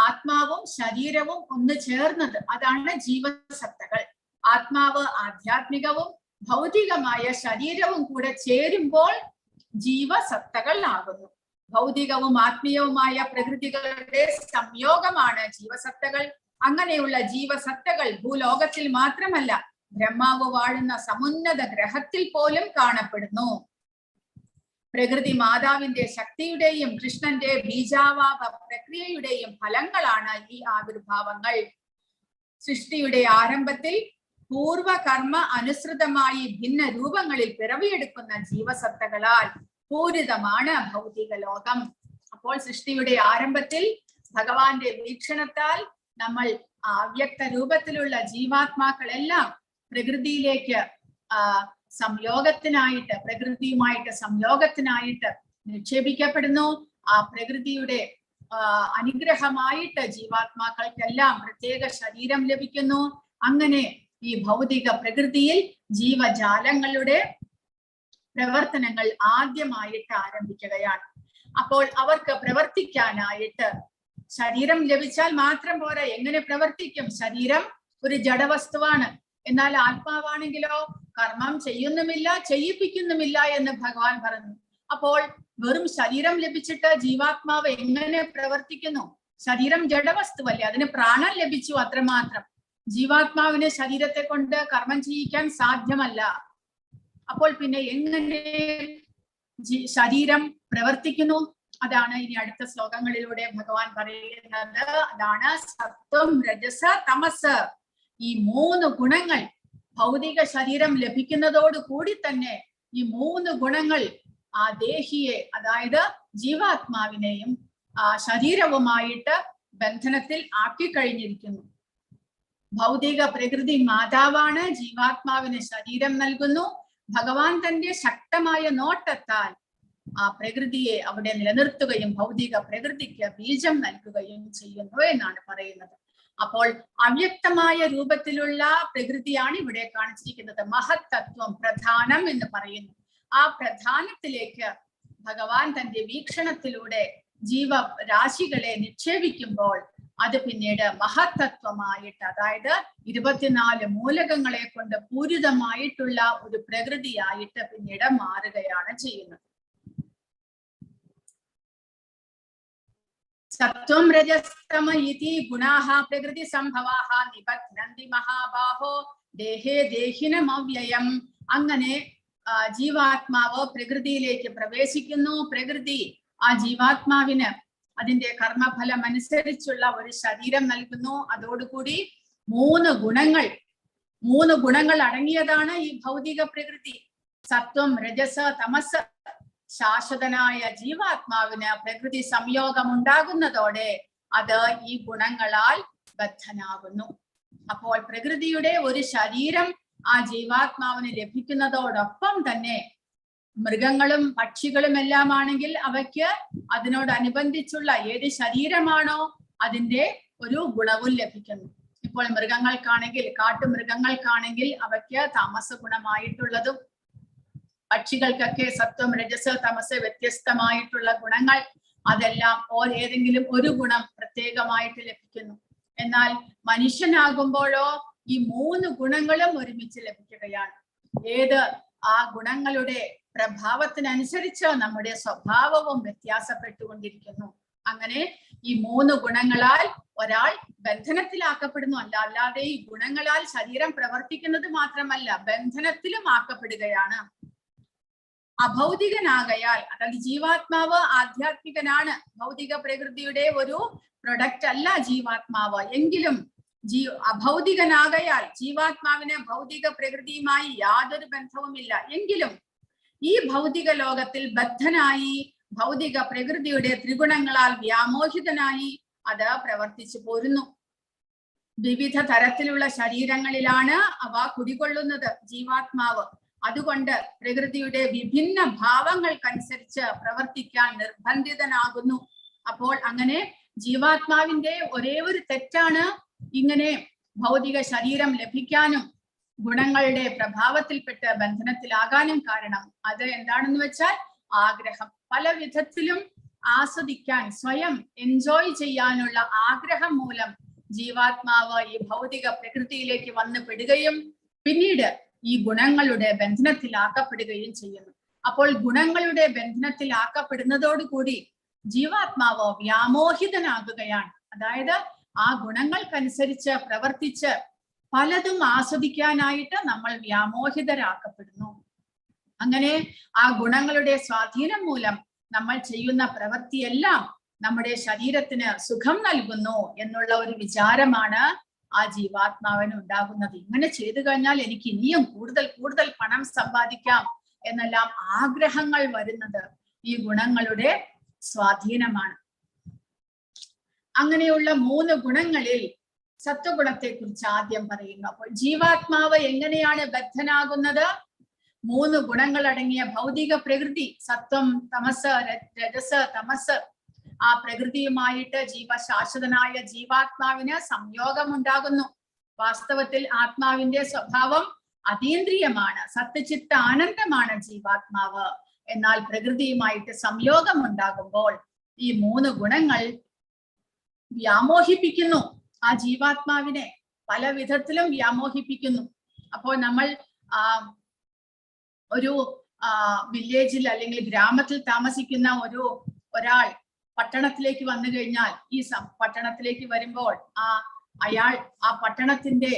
ആത്മാവും ശരീരവും ഒന്ന് ചേർന്നത്, അതാണ് ജീവസത്തകൾ. ആത്മാവ് ആധ്യാത്മികവും ഭൗതികമായ ശരീരവും കൂടെ ചേരുമ്പോൾ ജീവസത്തകൾ ആകുന്നു. ഭൗതികവും ആത്മീയവുമായ പ്രകൃതികളുടെ സംയോഗമാണ് ജീവസത്തകൾ. അങ്ങനെയുള്ള ജീവസത്തകൾ ഭൂലോകത്തിൽ മാത്രമല്ല, ബ്രഹ്മാവ് വാഴുന്ന സമുന്നത ഗ്രഹത്തിൽ പോലും കാണപ്പെടുന്നു. പ്രകൃതി മാതാവിന്റെ ശക്തിയുടെയും കൃഷ്ണന്റെ ബീജാവാപ പ്രക്രിയയുടെയും ഫലങ്ങളാണ് ഈ ആവിർഭാവങ്ങൾ. സൃഷ്ടിയുടെ ആരംഭത്തിൽ പൂർവകർമ്മ അനുസൃതമായി ഭിന്ന രൂപങ്ങളിൽ പിറവിയെടുക്കുന്ന ജീവസത്തകളാൽ പൂരിതമാണ് ഭൗതിക ലോകം. അപ്പോൾ സൃഷ്ടിയുടെ ആരംഭത്തിൽ ഭഗവാന്റെ വീക്ഷണത്താൽ നമ്മൾ അവ്യക്ത രൂപത്തിലുള്ള ജീവാത്മാക്കളെല്ലാം പ്രകൃതിയിലേക്ക് സംയോഗത്തിനായിട്ട്, പ്രകൃതിയുമായിട്ട് സംയോഗത്തിനായിട്ട് നിക്ഷേപിക്കപ്പെടുന്നു. ആ പ്രകൃതിയുടെ അനുഗ്രഹമായിട്ട് ജീവാത്മാക്കൾക്കെല്ലാം പ്രത്യേക ശരീരം ലഭിക്കുന്നു. അങ്ങനെ ഈ ഭൗതിക പ്രകൃതിയിൽ ജീവജാലങ്ങളുടെ പ്രവർത്തനങ്ങൾ ആദ്യമായിട്ട് ആരംഭിക്കുകയാണ്. അപ്പോൾ അവർക്ക് പ്രവർത്തിക്കാനായിട്ട് ശരീരം ലഭിച്ചാൽ മാത്രം പോരാ, എങ്ങനെ പ്രവർത്തിക്കും? ശരീരം ഒരു ജഡവസ്തുവാണ്. എന്നാൽ ആത്മാവാണെങ്കിലോ കർമ്മം ചെയ്യുന്നുമില്ല, ചെയ്യിപ്പിക്കുന്നുമില്ല എന്ന് ഭഗവാൻ പറഞ്ഞു. അപ്പോൾ വെറും ശരീരം ലഭിച്ചിട്ട് ജീവാത്മാവ് എങ്ങനെ പ്രവർത്തിക്കുന്നു? ശരീരം ജഡവസ്തുവല്ലേ, അതിന് പ്രാണൻ ലഭിച്ചു, അത്രമാത്രം. ജീവാത്മാവിന് ശരീരത്തെ കൊണ്ട് കർമ്മം ചെയ്യിക്കാൻ സാധ്യമല്ല. അപ്പോൾ പിന്നെ എങ്ങനെ ശരീരം പ്രവർത്തിക്കുന്നു? അതാണ് ഇനി അടുത്ത ശ്ലോകങ്ങളിലൂടെ ഭഗവാൻ പറയുന്നത്. അതാണ് സത്വം, രജസ്, തമസ്. ഈ 3 ഗുണങ്ങൾ ഭൗതിക ശരീരം ലഭിക്കുന്നതോട് കൂടി തന്നെ ഈ 3 ഗുണങ്ങൾ ആ ദേഹിയെ, അതായത് ജീവാത്മാവിനെയും ശരീരവുമായിട്ട് ബന്ധനത്തിൽ ആക്കിക്കഴിഞ്ഞിരിക്കുന്നു. ഭൗതിക പ്രകൃതി മാതാവാണ്, ജീവാത്മാവിന് ശരീരം നൽകുന്നു. ഭഗവാൻ തന്റെ ശക്തമായ നോട്ടത്താൽ ആ പ്രകൃതിയെ അവിടെ നിലനിർത്തുകയും ഭൗതിക പ്രകൃതിക്ക് ബീജം നൽകുകയും ചെയ്യുന്നു എന്നാണ് പറയുന്നത്. അപ്പോൾ അവ്യക്തമായ രൂപത്തിലുള്ള പ്രകൃതിയാണ് ഇവിടെ കാണിച്ചിരിക്കുന്നത്. മഹത്തത്വം, പ്രധാനം എന്ന് പറയുന്നു. ആ പ്രധാനത്തിലേക്ക് ഭഗവാൻ തന്റെ വീക്ഷണത്തിലൂടെ ജീവരാശികളെ നിക്ഷേപിക്കുമ്പോൾ അത് പിന്നീട് മഹത്തത്വമായിട്ട്, അതായത് 24 മൂലകങ്ങളെ കൊണ്ട് പൂരിതമായിട്ടുള്ള ഒരു പ്രകൃതിയായിട്ട് പിന്നീട് മാറുകയാണ് ചെയ്യുന്നത്. സത്വം രജസ്തമ ഇതി ഗുണാഃ പ്രകൃതി സംഭവാഃ നിബധ്നന്തി മഹാബാഹോ ദേഹേ ദേഹിനമവ്യയം. അങ്ങനെ ജീവാത്മാവ് പ്രകൃതിയിലേക്ക് പ്രവേശിക്കുന്നു. പ്രകൃതി ആ ജീവാത്മാവിന് അതിന്റെ കർമ്മഫലം അനുസരിച്ചുള്ള ഒരു ശരീരം നൽകുന്നു. അതോടുകൂടി 3 ഗുണങ്ങൾ അടങ്ങിയതാണ് ഈ ഭൗതിക പ്രകൃതി. സത്വം, രജസ്, തമസ്. ശാശ്വതനായ ജീവാത്മാവിന് പ്രകൃതി സംയോഗം ഉണ്ടാകുന്നതോടെ അത് ഈ ഗുണങ്ങളാൽ ബദ്ധനാകുന്നു. അപ്പോൾ പ്രകൃതിയുടെ ഒരു ശരീരം ആ ജീവാത്മാവിന് ലഭിക്കുന്നതോടൊപ്പം തന്നെ മൃഗങ്ങളും പക്ഷികളും എല്ലാം ആണെങ്കിൽ അവയ്ക്ക് അതിനോടനുബന്ധിച്ചുള്ള ഏത് ശരീരമാണോ അതിന്റെ ഒരു ഗുണവും ലഭിക്കുന്നു. ഇപ്പോൾ മൃഗങ്ങൾക്കാണെങ്കിൽ, കാട്ടുമൃഗങ്ങൾക്കാണെങ്കിൽ അവയ്ക്ക് താമസ ഗുണമായിട്ടുള്ളതും, പക്ഷികൾക്കൊക്കെ സത്വം രജസ് തമസ് വ്യത്യസ്തമായിട്ടുള്ള ഗുണങ്ങൾ, അതെല്ലാം ഏതെങ്കിലും ഒരു ഗുണം പ്രത്യേകമായിട്ട് ലഭിക്കുന്നു. എന്നാൽ മനുഷ്യനാകുമ്പോഴോ ഈ 3 ഗുണങ്ങളും ഒരുമിച്ച് ലഭിക്കുകയാണ്. ആ ഗുണങ്ങളുടെ പ്രഭാവത്തിനനുസരിച്ച് നമ്മുടെ സ്വഭാവവും വ്യത്യാസപ്പെട്ടുകൊണ്ടിരിക്കുന്നു. അങ്ങനെ ഈ 3 ഗുണങ്ങളാൽ ഒരാൾ ബന്ധനത്തിലാക്കപ്പെടുന്നു. അല്ലാതെ ഈ ഗുണങ്ങളാൽ ശരീരം പ്രവർത്തിക്കുന്നത് മാത്രമല്ല, ബന്ധനത്തിലും ആക്കപ്പെടുകയാണ്. അഭൗതികനാകയാൽ, അതായത് ജീവാത്മാവ് ആധ്യാത്മികനാണ്, ഭൗതിക പ്രകൃതിയുടെ ഒരു പ്രൊഡക്റ്റ് അല്ല ജീവാത്മാവ്. എങ്കിലും അഭൗതികനാകയാൽ ജീവാത്മാവിന് ഭൗതിക പ്രകൃതിയുമായി യാതൊരു ബന്ധവുമില്ല. എങ്കിലും ഈ ഭൗതിക ലോകത്തിൽ ബദ്ധനായി, ഭൗതിക പ്രകൃതിയുടെ ത്രിഗുണങ്ങളാൽ വ്യാമോഹിതനായി അത് പ്രവർത്തിച്ചു പോരുന്നു. വിവിധ തരത്തിലുള്ള ശരീരങ്ങളിലാണ് അവ കുടികൊള്ളുന്നത് ജീവാത്മാവ്. അതുകൊണ്ട് പ്രകൃതിയുടെ വിഭിന്ന ഭാവങ്ങൾക്കനുസരിച്ച് പ്രവർത്തിക്കാൻ നിർബന്ധിതനാകുന്നു. അപ്പോൾ അങ്ങനെ ജീവാത്മാവിന്റെ ഒരേ ഒരു തെറ്റാണ് ഇങ്ങനെ ഭൗതിക ശരീരം ലഭിക്കാനും ഗുണങ്ങളുടെ പ്രഭാവത്തിൽപ്പെട്ട് ബന്ധനത്തിലാകാനും കാരണം. അത് എന്താണെന്ന് വെച്ചാൽ ആഗ്രഹം. പല വിധത്തിലും ആസ്വദിക്കാൻ, സ്വയം എൻജോയ് ചെയ്യാനുള്ള ആഗ്രഹം മൂലം ജീവാത്മാവ് ഈ ഭൗതിക പ്രകൃതിയിലേക്ക് വന്നു പെടുകയും പിന്നീട് ഈ ഗുണങ്ങളുടെ ബന്ധനത്തിലാക്കപ്പെടുകയും ചെയ്യുന്നു. അപ്പോൾ ഗുണങ്ങളുടെ ബന്ധനത്തിലാക്കപ്പെടുന്നതോടുകൂടി ജീവാത്മാവ് വ്യാമോഹിതനാകുകയാണ്. അതായത് ആ ഗുണങ്ങൾക്കനുസരിച്ച് പ്രവർത്തിച്ച് പലതും ആസ്വദിക്കാനായിട്ട് നമ്മൾ വ്യാമോഹിതരാക്കപ്പെടുന്നു. അങ്ങനെ ആ ഗുണങ്ങളുടെ സ്വാധീനം മൂലം നമ്മൾ ചെയ്യുന്ന പ്രവൃത്തിയെല്ലാം നമ്മുടെ ശരീരത്തിന് സുഖം നൽകുന്നു എന്നുള്ള ഒരു വിചാരമാണ് ആ ജീവാത്മാവിന് ഉണ്ടാകുന്നത്. ഇങ്ങനെ ചെയ്തു കഴിഞ്ഞാൽ എനിക്ക് ഇനിയും കൂടുതൽ പണം സമ്പാദിക്കാം എന്നെല്ലാം ആഗ്രഹങ്ങൾ വരുന്നത് ഈ ഗുണങ്ങളുടെ സ്വാധീനമാണ്. അങ്ങനെയുള്ള 3 ഗുണങ്ങളിൽ സത്വഗുണത്തെ കുറിച്ച് ആദ്യം പറയുന്നു. അപ്പോൾ ജീവാത്മാവ് എങ്ങനെയാണ് ബദ്ധനാകുന്നത്? 3 ഗുണങ്ങൾ അടങ്ങിയ ഭൗതിക പ്രകൃതി, സത്വം തമസ് രജസ് തമസ്, ആ പ്രകൃതിയുമായിട്ട് ശാശ്വതനായ ജീവാത്മാവിന് സംയോഗമുണ്ടാകുന്നു. വാസ്തവത്തിൽ ആത്മാവിന്റെ സ്വഭാവം അതീന്ദ്രിയമാണ്, സത്യചിത്ത ആനന്ദമാണ് ജീവാത്മാവ്. എന്നാൽ പ്രകൃതിയുമായിട്ട് സംയോഗം ഉണ്ടാകുമ്പോൾ ഈ 3 ഗുണങ്ങൾ വ്യാമോഹിപ്പിക്കുന്നു ആ ജീവാത്മാവിനെ, പല വിധത്തിലും വ്യാമോഹിപ്പിക്കുന്നു. അപ്പോൾ നമ്മൾ ഒരു വില്ലേജിൽ അല്ലെങ്കിൽ ഗ്രാമത്തിൽ താമസിക്കുന്ന ഒരാൾ പട്ടണത്തിലേക്ക് വന്നു കഴിഞ്ഞാൽ, ഈ പട്ടണത്തിലേക്ക് വരുമ്പോൾ അയാൾ ആ പട്ടണത്തിന്റെ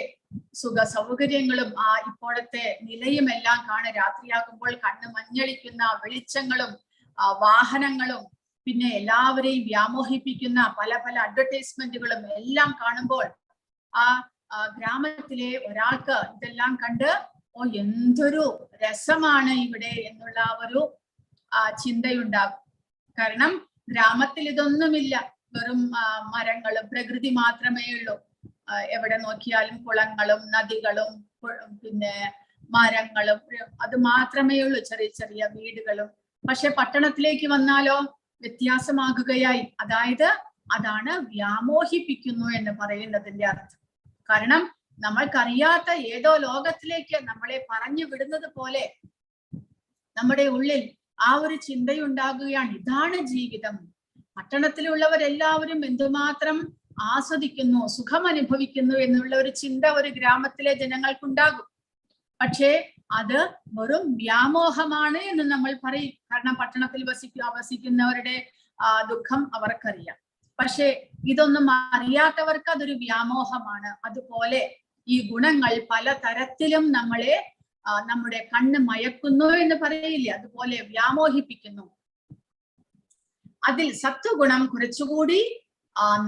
സുഖ സൗകര്യങ്ങളും ഇപ്പോഴത്തെ നിലയുമെല്ലാം രാത്രിയാകുമ്പോൾ കണ്ണ് മഞ്ഞളിക്കുന്ന വെളിച്ചങ്ങളും വാഹനങ്ങളും പിന്നെ എല്ലാവരെയും വ്യാമോഹിപ്പിക്കുന്ന പല അഡ്വർടൈസ്മെന്റുകളും എല്ലാം കാണുമ്പോൾ ആ ഗ്രാമത്തിലെ ഒരാൾക്ക് ഇതെല്ലാം കണ്ട് എന്തൊരു രസമാണ് ഇവിടെ എന്നുള്ള ഒരു ചിന്തയുണ്ടാകും. കാരണം ഗ്രാമത്തിൽ ഇതൊന്നുമില്ല, വെറും മരങ്ങളും പ്രകൃതി മാത്രമേ ഉള്ളൂ. എവിടെ നോക്കിയാലും കുളങ്ങളും നദികളും പിന്നെ മരങ്ങളും അത് മാത്രമേ ഉള്ളൂ, ചെറിയ വീടുകളും. പക്ഷെ പട്ടണത്തിലേക്ക് വന്നാലോ വ്യത്യാസമാകുകയായി. അതായത് അതാണ് വ്യാമോഹിപ്പിക്കുന്നു എന്ന് പറയുന്നതിന്റെ അർത്ഥം. കാരണം നമ്മൾക്കറിയാത്ത ഏതോ ലോകത്തിലേക്ക് നമ്മളെ പറഞ്ഞു വിടുന്നത് പോലെ നമ്മുടെ ഉള്ളിൽ ആ ഒരു ചിന്തയുണ്ടാകുകയാണ്, ഇതാണ് ജീവിതം. പട്ടണത്തിലുള്ളവരെല്ലാവരും എന്തുമാത്രം ആസ്വദിക്കുന്നു, സുഖം അനുഭവിക്കുന്നു എന്നുള്ള ഒരു ചിന്ത ഒരു ഗ്രാമത്തിലെ ജനങ്ങൾക്കുണ്ടാകും. പക്ഷേ അത് വെറും വ്യാമോഹമാണ് എന്ന് നമ്മൾ പറയും. കാരണം പട്ടണത്തിൽ വസിക്കുന്നവരുടെ ദുഃഖം അവർക്കറിയാം. പക്ഷെ ഇതൊന്നും അറിയാത്തവർക്ക് അതൊരു വ്യാമോഹമാണ്. അതുപോലെ ഈ ഗുണങ്ങൾ പല തരത്തിലും നമ്മുടെ കണ്ണ് മയക്കുന്നു എന്ന് പറയില്ലേ, അതുപോലെ വ്യാമോഹിപ്പിക്കുന്നു. അതിൽ സത്വഗുണം കുറച്ചുകൂടി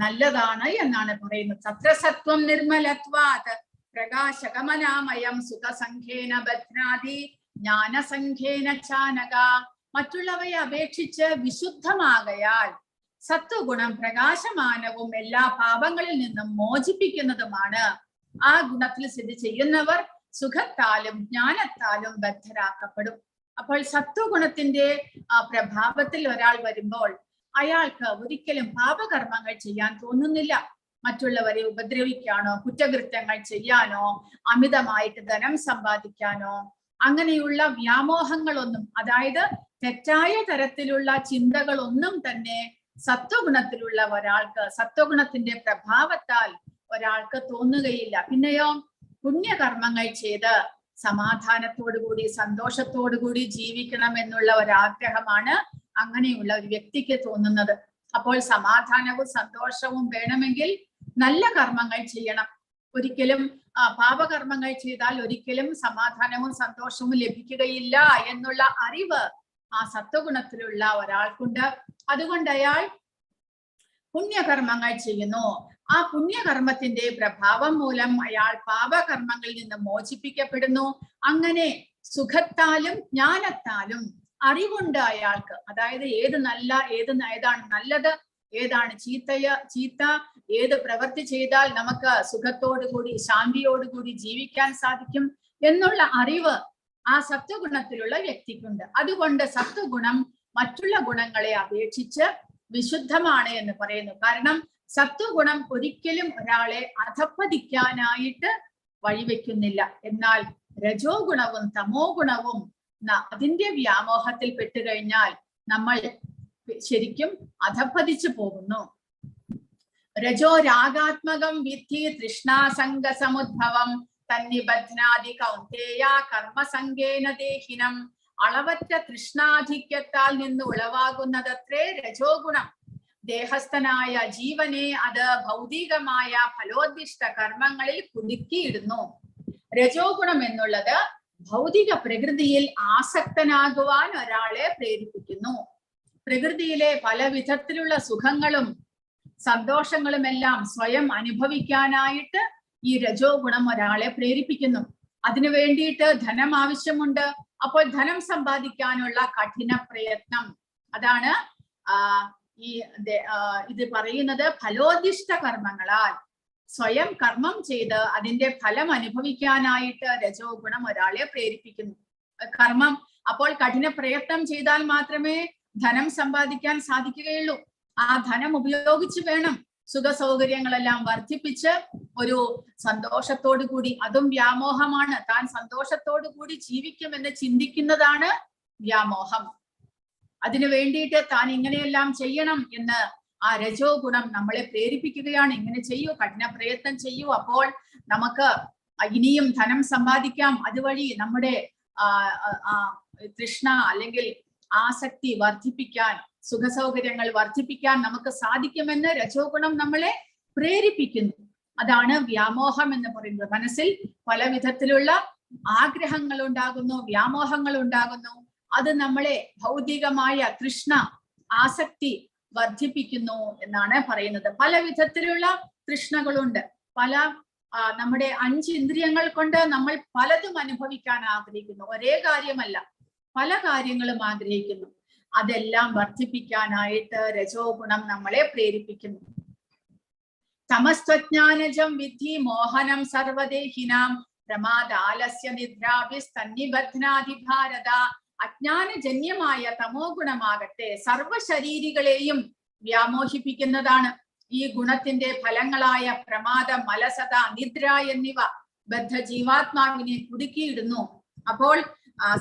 നല്ലതാണ് എന്നാണ് പറയുന്നത്. സത്രസത്വം നിർമ്മലത്വാത് പ്രകാശകമനാമയം സുഖസംഖ്യേന ബധ്നാതി ജ്ഞാനസംഖ്യേന ചാനക. മറ്റുള്ളവയെ അപേക്ഷിച്ച് വിശുദ്ധമാകയാൽ സത്വഗുണം പ്രകാശമാനവും എല്ലാ പാപങ്ങളിൽ നിന്നും മോചിപ്പിക്കുന്നതുമാണ്. ആ ഗുണത്തിൽ സ്ഥിതി ചെയ്യുന്നവർ സുഖത്താലും ജ്ഞാനത്താലും ബദ്ധരാക്കപ്പെടും. അപ്പോൾ സത്വഗുണത്തിന്റെ പ്രഭാവത്തിൽ ഒരാൾ വരുമ്പോൾ അയാൾക്ക് ഒരിക്കലും പാപകർമ്മങ്ങൾ ചെയ്യാൻ തോന്നുന്നില്ല. മറ്റുള്ളവരെ ഉപദ്രവിക്കാനോ കുറ്റകൃത്യങ്ങൾ ചെയ്യാനോ അമിതമായിട്ട് ധനം സമ്പാദിക്കാനോ അങ്ങനെയുള്ള വ്യാമോഹങ്ങളൊന്നും, അതായത് തെറ്റായ തരത്തിലുള്ള ചിന്തകളൊന്നും തന്നെ സത്വഗുണത്തിലുള്ള ഒരാൾക്ക്, സത്വഗുണത്തിന്റെ പ്രഭാവത്താൽ ഒരാൾക്ക് തോന്നുകയില്ല. പിന്നെയോ പുണ്യകർമ്മങ്ങൾ ചെയ്ത് സമാധാനത്തോടുകൂടി സന്തോഷത്തോടുകൂടി ജീവിക്കണം എന്നുള്ള ഒരാഗ്രഹമാണ് അങ്ങനെയുള്ള ഒരു വ്യക്തിക്ക് തോന്നുന്നത്. അപ്പോൾ സമാധാനവും സന്തോഷവും വേണമെങ്കിൽ നല്ല കർമ്മങ്ങൾ ചെയ്യണം. ഒരിക്കലും പാപകർമ്മങ്ങൾ ചെയ്താൽ ഒരിക്കലും സമാധാനവും സന്തോഷവും ലഭിക്കുകയില്ല എന്നുള്ള അറിവ് ആ സത്വഗുണത്തിലുള്ള ഒരാൾക്കുണ്ട്. അതുകൊണ്ട് അയാൾ പുണ്യകർമ്മങ്ങൾ ചെയ്യുന്നു. ആ പുണ്യകർമ്മത്തിന്റെ പ്രഭാവം മൂലം അയാൾ പാപകർമ്മങ്ങളിൽ നിന്ന് മോചിപ്പിക്കപ്പെടുന്നു. അങ്ങനെ സുഖത്താലും ജ്ഞാനത്താലും അറിവുണ്ട് അയാൾക്ക്. അതായത് ഏതാണ് നല്ലത്, ഏതാണ് ചീത്ത, ഏത് പ്രവൃത്തി ചെയ്താൽ നമുക്ക് സുഖത്തോടുകൂടി ശാന്തിയോടുകൂടി ജീവിക്കാൻ സാധിക്കും എന്നുള്ള അറിവ് ആ സത്വഗുണത്തിലുള്ള വ്യക്തിക്കുണ്ട്. അതുകൊണ്ട് സത്വഗുണം മറ്റുള്ള ഗുണങ്ങളെ അപേക്ഷിച്ച് വിശുദ്ധമാണ് എന്ന് പറയുന്നു. കാരണം സത്വഗുണം ഒരിക്കലും ഒരാളെ അധപ്പതിക്കാനായിട്ട് വഴിവെക്കുന്നില്ല. എന്നാൽ രജോ ഗുണവും തമോ ഗുണവും അതിന്റെ വ്യാമോഹത്തിൽ പെട്ടുകഴിഞ്ഞാൽ നമ്മൾ ശരിക്കും അധപ്പതിച്ചു പോകുന്നു. രജോ രാഗാത്മകം വിദ്ധി തൃഷ്ണാസംഗ സമുദ്ഭവം തന്നിബധ്നാദി കൗന്ദേയ കർമ്മസംഗേന ദേഹിനം. അളവറ്റ തൃഷ്ണാധിക്യത്താൽ നിന്ന് ഉളവാകുന്നതത്രേ രജോ ഗുണം. ദേഹസ്ഥനായ ജീവനെ അത് ഭൗതികമായ ഫലോദ്ദിഷ്ട കർമ്മങ്ങളിൽ കുടുക്കിയിടുന്നു. രജോ ഗുണം എന്നുള്ളത് ഭൗതിക പ്രകൃതിയിൽ ആസക്തനാകുവാൻ ഒരാളെ പ്രേരിപ്പിക്കുന്നു. പ്രകൃതിയിലെ പല വിധത്തിലുള്ള സുഖങ്ങളും സന്തോഷങ്ങളുമെല്ലാം സ്വയം അനുഭവിക്കാനായിട്ട് ഈ രജോ ഗുണം ഒരാളെ പ്രേരിപ്പിക്കുന്നു. അതിനു വേണ്ടിയിട്ട് ധനം ആവശ്യമുണ്ട്. അപ്പോൾ ധനം സമ്പാദിക്കാനുള്ള കഠിന പ്രയത്നം, അതാണ് ഇത് പറയുന്നത്. ഫലോദ്ദിഷ്ട കർമ്മങ്ങളാൽ സ്വയം കർമ്മം ചെയ്ത് അതിന്റെ ഫലം അനുഭവിക്കാനായിട്ട് രജോ ഗുണം ഒരാളെ പ്രേരിപ്പിക്കുന്നു. കർമ്മം, അപ്പോൾ കഠിന പ്രയത്നം ചെയ്താൽ മാത്രമേ ധനം സമ്പാദിക്കാൻ സാധിക്കുകയുള്ളൂ. ആ ധനം ഉപയോഗിച്ച് വേണം സുഖ സൗകര്യങ്ങളെല്ലാം വർദ്ധിപ്പിച്ച് ഒരു സന്തോഷത്തോടു കൂടി, അതും വ്യാമോഹമാണ്, താൻ സന്തോഷത്തോടു കൂടി ജീവിക്കുമെന്ന് ചിന്തിക്കുന്നതാണ് വ്യാമോഹം. അതിനു വേണ്ടിയിട്ട് താൻ ഇങ്ങനെയെല്ലാം ചെയ്യണം എന്ന് ആ രജോ ഗുണം നമ്മളെ പ്രേരിപ്പിക്കുകയാണ്. ഇങ്ങനെ ചെയ്യൂ, കഠിന പ്രയത്നം ചെയ്യൂ, അപ്പോൾ നമുക്ക് ഇനിയും ധനം സമ്പാദിക്കാം, അതുവഴി നമ്മുടെ തൃഷ്ണ അല്ലെങ്കിൽ ആസക്തി വർദ്ധിപ്പിക്കാൻ, സുഖസൗകര്യങ്ങൾ വർദ്ധിപ്പിക്കാൻ നമുക്ക് സാധിക്കുമെന്ന് രജോ ഗുണം നമ്മളെ പ്രേരിപ്പിക്കുന്നു. അതാണ് വ്യാമോഹം എന്ന് പറയുന്നത്. മനസ്സിൽ പല വിധത്തിലുള്ള ആഗ്രഹങ്ങൾ ഉണ്ടാകുന്നു, വ്യാമോഹങ്ങൾ ഉണ്ടാകുന്നു. അത് നമ്മളെ ഭൗതികമായ തൃഷ്ണ, ആസക്തി വർദ്ധിപ്പിക്കുന്നു എന്നാണ് പറയുന്നത്. പല വിധത്തിലുള്ള തൃഷ്ണകളുണ്ട്. നമ്മുടെ 5 ഇന്ദ്രിയങ്ങൾ കൊണ്ട് നമ്മൾ പലതും അനുഭവിക്കാൻ ആഗ്രഹിക്കുന്നു. ഒരേ കാര്യമല്ല, പല കാര്യങ്ങളും ആഗ്രഹിക്കുന്നു. അതെല്ലാം വർദ്ധിപ്പിക്കാനായിട്ട് രജോ ഗുണം നമ്മളെ പ്രേരിപ്പിക്കുന്നു. തമസ്ത്വജ്ഞാനജം വിദ്ധി മോഹനം സർവദേഹിനാം പ്രമാദാലസ്യ നിദ്രാഭിസ്തന്നിബധ്നാദി ഭാരത. അജ്ഞാനജന്യമായ തമോ ഗുണമാകട്ടെ സർവശരീരികളെയും വ്യാമോഹിപ്പിക്കുന്നതാണ്. ഈ ഗുണത്തിന്റെ ഫലങ്ങളായ പ്രമാദം, അലസത, നിദ്ര എന്നിവ ബദ്ധ ജീവാത്മാവിനെ കുടുക്കിയിടുന്നു. അപ്പോൾ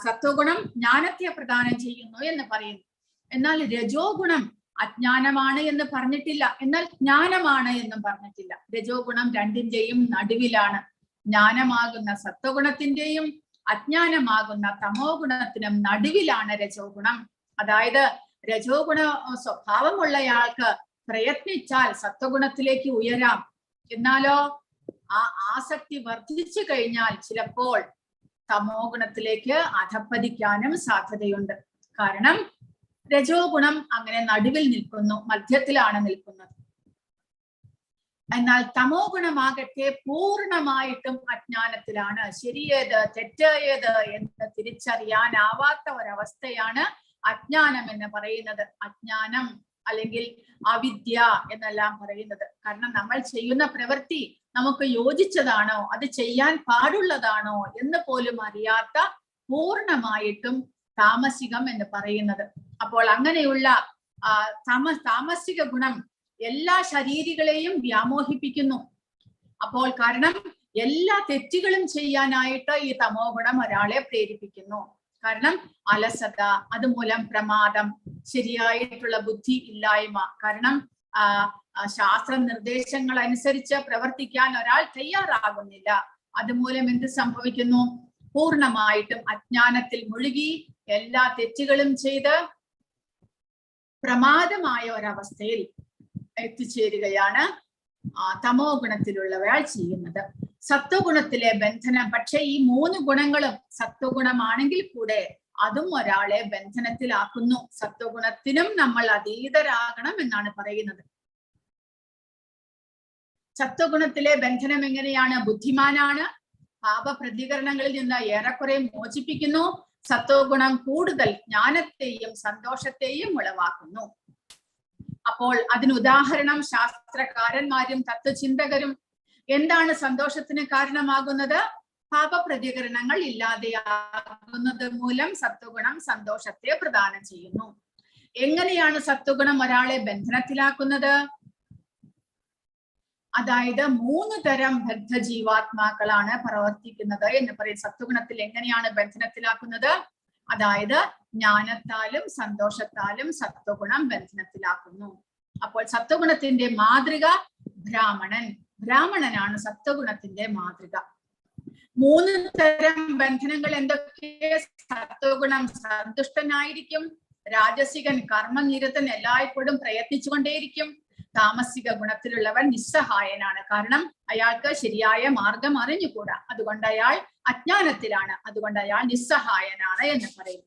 സത്വഗുണം ജ്ഞാനത്തെ പ്രദാനം ചെയ്യുന്നു എന്ന് പറയുന്നു. എന്നാൽ രജോ ഗുണം അജ്ഞാനമാണ് എന്ന് പറഞ്ഞിട്ടില്ല, എന്നാൽ ജ്ഞാനമാണ് എന്നും പറഞ്ഞിട്ടില്ല. രജോ ഗുണം രണ്ടിന്റെയും നടുവിലാണ്. ജ്ഞാനമാകുന്ന സത്വഗുണത്തിന്റെയും അജ്ഞാനമാകുന്ന തമോ ഗുണത്തിനും നടുവിലാണ് രജോ ഗുണം. അതായത് രജോ ഗുണ സ്വഭാവമുള്ളയാൾക്ക് പ്രയത്നിച്ചാൽ സത്വഗുണത്തിലേക്ക് ഉയരാം. എന്നാലോ ആ ആസക്തി വർദ്ധിച്ചു കഴിഞ്ഞാൽ ചിലപ്പോൾ തമോ ഗുണത്തിലേക്ക് അധപ്പതിക്കാനും സാധ്യതയുണ്ട്. കാരണം രജോ ഗുണം അങ്ങനെ നടുവിൽ നിൽക്കുന്നു, മധ്യത്തിലാണ് നിൽക്കുന്നത്. എന്നാൽ തമോ ഗുണമാകട്ടെ പൂർണ്ണമായിട്ടും അജ്ഞാനത്തിലാണ്. ശരിയേത് തെറ്റേത് എന്ന് തിരിച്ചറിയാനാവാത്ത ഒരവസ്ഥയാണ് അജ്ഞാനം എന്ന് പറയുന്നത്. അജ്ഞാനം അല്ലെങ്കിൽ അവിദ്യ എന്നെല്ലാം പറയുന്നത്. കാരണം നമ്മൾ ചെയ്യുന്ന പ്രവൃത്തി നമുക്ക് യോജിച്ചതാണോ, അത് ചെയ്യാൻ പാടുള്ളതാണോ എന്ന് പോലും അറിയാത്ത പൂർണ്ണമായിട്ടും താമസികം എന്ന് പറയുന്നത്. അപ്പോൾ അങ്ങനെയുള്ള താമസിക ഗുണം എല്ലാ ശരീരികളെയും വ്യാമോഹിപ്പിക്കുന്നു. അപ്പോൾ കാരണം എല്ലാ തെറ്റുകളും ചെയ്യാനായിട്ട് ഈ തമോ ഗുണം ഒരാളെ പ്രേരിപ്പിക്കുന്നു. കാരണം അലസത, അതുമൂലം പ്രമാദം, ശരിയായിട്ടുള്ള ബുദ്ധി ഇല്ലായ്മ. കാരണം ശാസ്ത്ര നിർദ്ദേശങ്ങൾ അനുസരിച്ച് പ്രവർത്തിക്കാൻ ഒരാൾ തയ്യാറാകുന്നില്ല. അതുമൂലം എന്ത് സംഭവിക്കുന്നു? പൂർണ്ണമായിട്ടും അജ്ഞാനത്തിൽ മുഴുകി എല്ലാ തെറ്റുകളും ചെയ്ത് പ്രമാദമായ ഒരവസ്ഥയിൽ എത്തിച്ചേരുകയാണ് തമോ ഗുണത്തിലുള്ളവയാൾ ചെയ്യുന്നത്. സത്വഗുണത്തിലെ ബന്ധനം, പക്ഷെ ഈ 3 ഗുണങ്ങളും സത്വഗുണമാണെങ്കിൽ കൂടെ അതും ഒരാളെ ബന്ധനത്തിലാക്കുന്നു. സത്വഗുണത്തിനും നമ്മൾ അതീതരാകണം എന്നാണ് പറയുന്നത്. സത്വഗുണത്തിലെ ബന്ധനം എങ്ങനെയാണ്? ബുദ്ധിമാനാണ്, പാപപ്രതികരണങ്ങളിൽ നിന്ന് ഏറെക്കുറെ മോചിപ്പിക്കുന്നു. സത്വഗുണം കൂടുതൽ ജ്ഞാനത്തെയും സന്തോഷത്തെയും ഉളവാക്കുന്നു. അപ്പോൾ അതിന് ഉദാഹരണം ശാസ്ത്രകാരന്മാരും തത്വചിന്തകരും. എന്താണ് സന്തോഷത്തിന് കാരണമാകുന്നത്? പാപപ്രതികരണങ്ങൾ ഇല്ലാതെയാകുന്നത് മൂലം സത്വഗുണം സന്തോഷത്തെ പ്രദാനം ചെയ്യുന്നു. എങ്ങനെയാണ് സത്വഗുണം ഒരാളെ ബന്ധനത്തിലാക്കുന്നത്? അതായത് 3 തരം ബദ്ധജീവാത്മാക്കളാണ് പ്രവർത്തിക്കുന്നത് എന്ന് പറയും. സത്വഗുണത്തിൽ എങ്ങനെയാണ് ബന്ധനത്തിലാക്കുന്നത്? അതായത് ജ്ഞാനത്താലും സന്തോഷത്താലും സത്വഗുണം ബന്ധനത്തിലാക്കുന്നു. അപ്പോൾ സത്വഗുണത്തിന്റെ മാതൃക ബ്രാഹ്മണനാണ് സത്വഗുണത്തിന്റെ മാതൃക. 3 തരം ബന്ധനങ്ങൾ എന്തൊക്കെ? സത്വഗുണം സന്തുഷ്ടനായിരിക്കും, രാജസികൻ കർമ്മനിരതൻ, എല്ലായ്പ്പോഴും പ്രയത്നിച്ചുകൊണ്ടേയിരിക്കും. താമസിക ഗുണത്തിലുള്ളവൻ നിസ്സഹായനാണ്, കാരണം അയാൾക്ക് ശരിയായ മാർഗം അറിഞ്ഞുകൂടാ, അതുകൊണ്ട് അയാൾ അജ്ഞാനത്തിലാണ്, അതുകൊണ്ട് അയാൾ നിസ്സഹായനാണ് എന്ന് പറയും.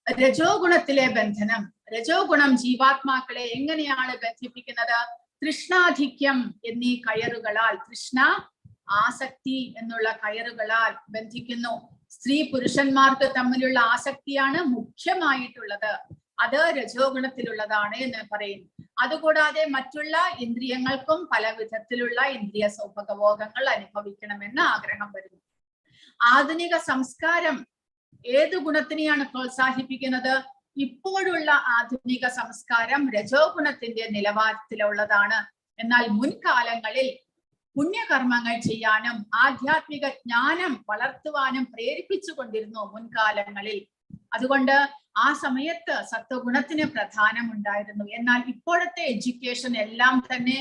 രജോ ഗുണത്തിലെ ബന്ധനം. രജോ ഗുണം ജീവാത്മാക്കളെ എങ്ങനെയാണ് ബന്ധിപ്പിക്കുന്നത്? തൃഷ്ണാധിക്യം എന്നീ കയറുകളാൽ, തൃഷ്ണ ആസക്തി എന്നുള്ള കയറുകളാൽ ബന്ധിക്കുന്നു. സ്ത്രീ പുരുഷന്മാർക്ക് തമ്മിലുള്ള ആസക്തിയാണ് മുഖ്യമായിട്ടുള്ളത്, അത് രജോ ഗുണത്തിലുള്ളതാണ് എന്ന് പറയും. അതുകൂടാതെ മറ്റുള്ള ഇന്ദ്രിയങ്ങൾക്കും പല വിധത്തിലുള്ള ഇന്ദ്രിയ സൗഭോഗങ്ങൾ അനുഭവിക്കണമെന്ന് ആഗ്രഹം വരുന്നു. ആധുനിക സംസ്കാരം ഏതു ഗുണത്തിനെയാണ് പ്രോത്സാഹിപ്പിക്കുന്നത്? ഇപ്പോഴുള്ള ആധുനിക സംസ്കാരം രജോ ഗുണത്തിന്റെ നിലവാരത്തിലുള്ളതാണ്. എന്നാൽ മുൻകാലങ്ങളിൽ പുണ്യകർമ്മങ്ങൾ ചെയ്യാനും ആധ്യാത്മിക ജ്ഞാനം വളർത്തുവാനും പ്രേരിപ്പിച്ചു കൊണ്ടിരുന്നു മുൻകാലങ്ങളിൽ. അതുകൊണ്ട് ആ സമയത്ത് സത്വഗുണത്തിന് പ്രധാനമുണ്ടായിരുന്നു. എന്നാൽ ഇപ്പോഴത്തെ എഡ്യൂക്കേഷൻ എല്ലാം തന്നെ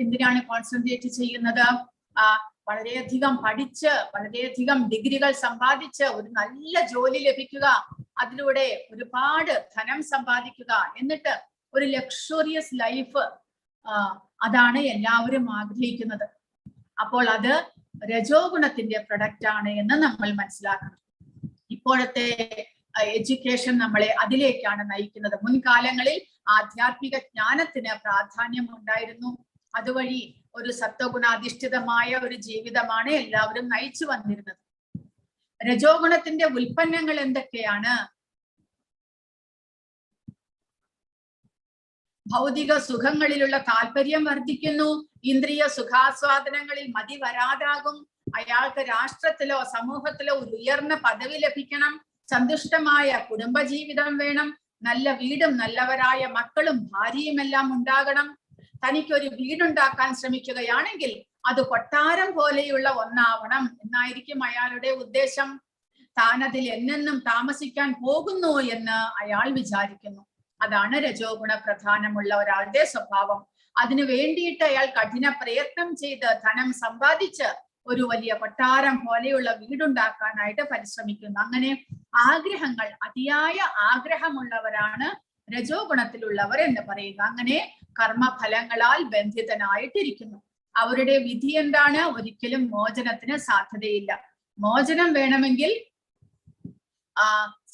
എന്തിനാണ് കോൺസെൻട്രേറ്റ് ചെയ്യുന്നത്? വളരെയധികം പഠിച്ച് വളരെയധികം ഡിഗ്രികൾ സമ്പാദിച്ച് ഒരു നല്ല ജോലി ലഭിക്കുക, അതിലൂടെ ഒരുപാട് ധനം സമ്പാദിക്കുക, എന്നിട്ട് ഒരു ലക്ഷറിയസ് ലൈഫ്, അതാണ് എല്ലാവരും ആഗ്രഹിക്കുന്നത്. അപ്പോൾ അത് രജോ ഗുണത്തിന്റെ പ്രൊഡക്റ്റ് ആണ് എന്ന് നമ്മൾ മനസ്സിലാക്കണം. ഇപ്പോഴത്തെ എഡ്യൂക്കേഷൻ നമ്മളെ അതിലേക്കാണ് നയിക്കുന്നത്. മുൻകാലങ്ങളിൽ ആധ്യാത്മിക ജ്ഞാനത്തിന് പ്രാധാന്യം ഉണ്ടായിരുന്നു. അതുവഴി ഒരു സത്വഗുണാധിഷ്ഠിതമായ ഒരു ജീവിതമാണ് എല്ലാവരും നയിച്ചു വന്നിരുന്നത്. രജോ ഗുണത്തിന്റെ ഉൽപ്പന്നങ്ങൾ എന്തൊക്കെയാണ്? ഭൗതിക സുഖങ്ങളിലുള്ള താല്പര്യം വർദ്ധിക്കുന്നു, ഇന്ദ്രിയ സുഖാസ്വാദനങ്ങളിൽ മതി വരാതാകും, അയാൾക്ക് രാഷ്ട്രത്തിലോ സമൂഹത്തിലോ ഒരു ഉയർന്ന പദവി ലഭിക്കണം, സന്തുഷ്ടമായ കുടുംബജീവിതം വേണം, നല്ല വീടും നല്ലവരായ മക്കളും ഭാര്യയുമെല്ലാം ഉണ്ടാകണം. തനിക്കൊരു വീടുണ്ടാക്കാൻ ശ്രമിക്കുകയാണെങ്കിൽ അത് കൊട്ടാരം പോലെയുള്ള ഒന്നാവണം എന്നായിരിക്കും അയാളുടെ ഉദ്ദേശം. താൻ അതിൽ എന്നെന്നും താമസിക്കാൻ പോകുന്നു എന്ന് അയാൾ വിചാരിക്കുന്നു. അതാണ് രജോ ഗുണ പ്രധാനമുള്ള ഒരാളുടെ സ്വഭാവം. അതിനു വേണ്ടിയിട്ട് അയാൾ കഠിന പ്രയത്നം ചെയ്ത് ധനം സമ്പാദിച്ച് ഒരു വലിയ കൊട്ടാരം പോലെയുള്ള വീടുണ്ടാക്കാനായിട്ട് പരിശ്രമിക്കുന്നു. അങ്ങനെ ആഗ്രഹങ്ങൾ, അതിയായ ആഗ്രഹമുള്ളവരാണ് രജോ ഗുണത്തിലുള്ളവർ എന്ന് പറയുക. അങ്ങനെ കർമ്മഫലങ്ങളാൽ ബന്ധിതനായിട്ടിരിക്കുന്നു. അവരുടെ വിധി എന്താണ്? ഒരിക്കലും മോചനത്തിന് സാധ്യതയില്ല. മോചനം വേണമെങ്കിൽ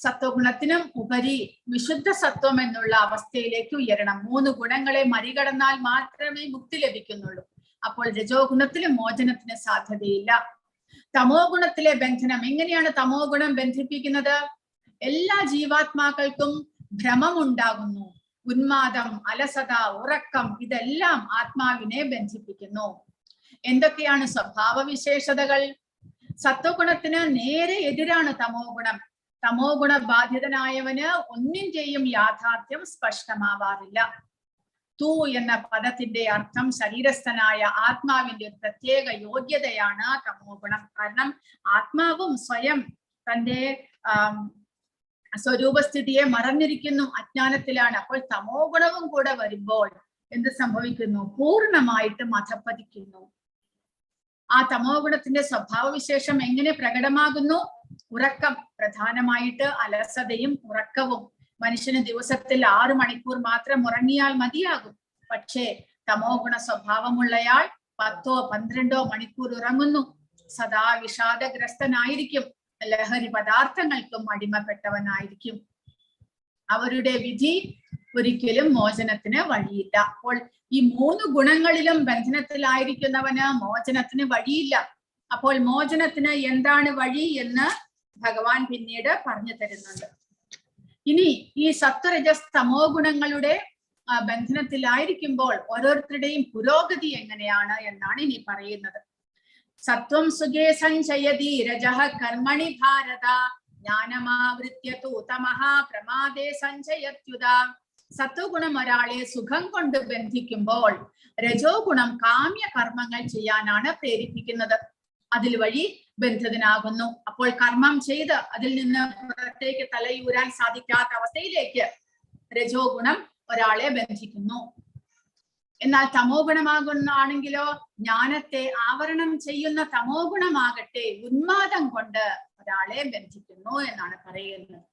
സത്വഗുണത്തിനും ഉപരി വിശുദ്ധ സത്വം എന്നുള്ള അവസ്ഥയിലേക്ക് ഉയരണം. 3 ഗുണങ്ങളെ മറികടന്നാൽ മാത്രമേ മുക്തി ലഭിക്കുന്നുള്ളൂ. അപ്പോൾ രജോ ഗുണത്തിലും മോചനത്തിന് സാധ്യതയില്ല. തമോ ഗുണത്തിലെ ബന്ധനം. എങ്ങനെയാണ് തമോ ഗുണം ബന്ധിപ്പിക്കുന്നത്? എല്ലാ ജീവാത്മാക്കൾക്കും ഭ്രമം ഉണ്ടാകുന്നു. ഉന്മാദം, അലസത, ഉറക്കം, ഇതെല്ലാം ആത്മാവിനെ ബന്ധിപ്പിക്കുന്നു. എന്തൊക്കെയാണ് സ്വഭാവ വിശേഷതകൾ? സത്വഗുണത്തിന് നേരെ എതിരാണ് തമോ ഗുണം. തമോ ഗുണബാധിതനായവന് ഒന്നിന്റെയും യാഥാർത്ഥ്യം സ്പഷ്ടമാവാറില്ല. തു എന്ന പദത്തിന്റെ അർത്ഥം ശരീരസ്ഥനായ ആത്മാവിന്റെ ഒരു പ്രത്യേക യോഗ്യതയാണ് തമോ ഗുണം. കാരണം ആത്മാവും സ്വയം തന്റെ സ്വരൂപസ്ഥിതിയെ മറന്നിരിക്കുന്നു, അജ്ഞാനത്തിലാണ്. അപ്പോൾ തമോ ഗുണവും കൂടെ വരുമ്പോൾ എന്ത് സംഭവിക്കുന്നു? പൂർണ്ണമായിട്ടും അധപ്പതിക്കുന്നു. ആ തമോ ഗുണത്തിന്റെ സ്വഭാവവിശേഷം എങ്ങനെ പ്രകടമാകുന്നു? ഉറക്കം, പ്രധാനമായിട്ട് അലസതയും ഉറക്കവും. മനുഷ്യന് ദിവസത്തിൽ 6 മണിക്കൂർ മാത്രം ഉറങ്ങിയാൽ മതിയാകും. പക്ഷേ തമോ ഗുണ സ്വഭാവമുള്ളയാൾ 10-12 മണിക്കൂർ ഉറങ്ങുന്നു. സദാ വിഷാദഗ്രസ്തനായിരിക്കും, ലഹരി പദാർത്ഥങ്ങൾക്കും അടിമപ്പെട്ടവനായിരിക്കും. അവരുടെ വിധി ഒരിക്കലും മോചനത്തിന് വഴിയില്ല. അപ്പോൾ ഈ 3 ഗുണങ്ങളിലും ബന്ധനത്തിലായിരിക്കുന്നവന് മോചനത്തിന് വഴിയില്ല. അപ്പോൾ മോചനത്തിന് എന്താണ് വഴി എന്ന് ഭഗവാൻ പിന്നീട് പറഞ്ഞു തരുന്നുണ്ട്. ഇനി ഈ സത്വരജസ് തമോ ഗുണങ്ങളുടെ ബന്ധനത്തിലായിരിക്കുമ്പോൾ ഓരോരുത്തരുടെയും പുരോഗതി എങ്ങനെയാണ് എന്നാണ് ഇനി പറയുന്നത്. സത്വം സുഖേ സഞ്ചയതി രജഃ കർമ്മണി ഭാരത ജ്ഞാനമാവൃത്യ തു തമഃ പ്രമാദേ സഞ്ചയത്യുത. സത്വഗുണം ഒരാളെ സുഖം കൊണ്ട് ബന്ധിക്കുമ്പോൾ രജോ ഗുണം കാമ്യ കർമ്മങ്ങൾ ചെയ്യാനാണ് പ്രേരിപ്പിക്കുന്നത്. അതിൽ വഴി ബന്ധിതനാകുന്നു. അപ്പോൾ കർമ്മം ചെയ്ത് അതിൽ നിന്ന് പുറത്തേക്ക് തലയൂരാൻ സാധിക്കാത്ത അവസ്ഥയിലേക്ക് രജോ ഗുണം ഒരാളെ ബന്ധിക്കുന്നു. എന്നാൽ തമോ ഗുണമാകുന്നാണെങ്കിലോ ജ്ഞാനത്തെ ആവരണം ചെയ്യുന്ന തമോ ഗുണമാകട്ടെ ഉന്മാദം കൊണ്ട് ഒരാളെ ബന്ധിക്കുന്നു എന്നാണ് പറയുന്നത്.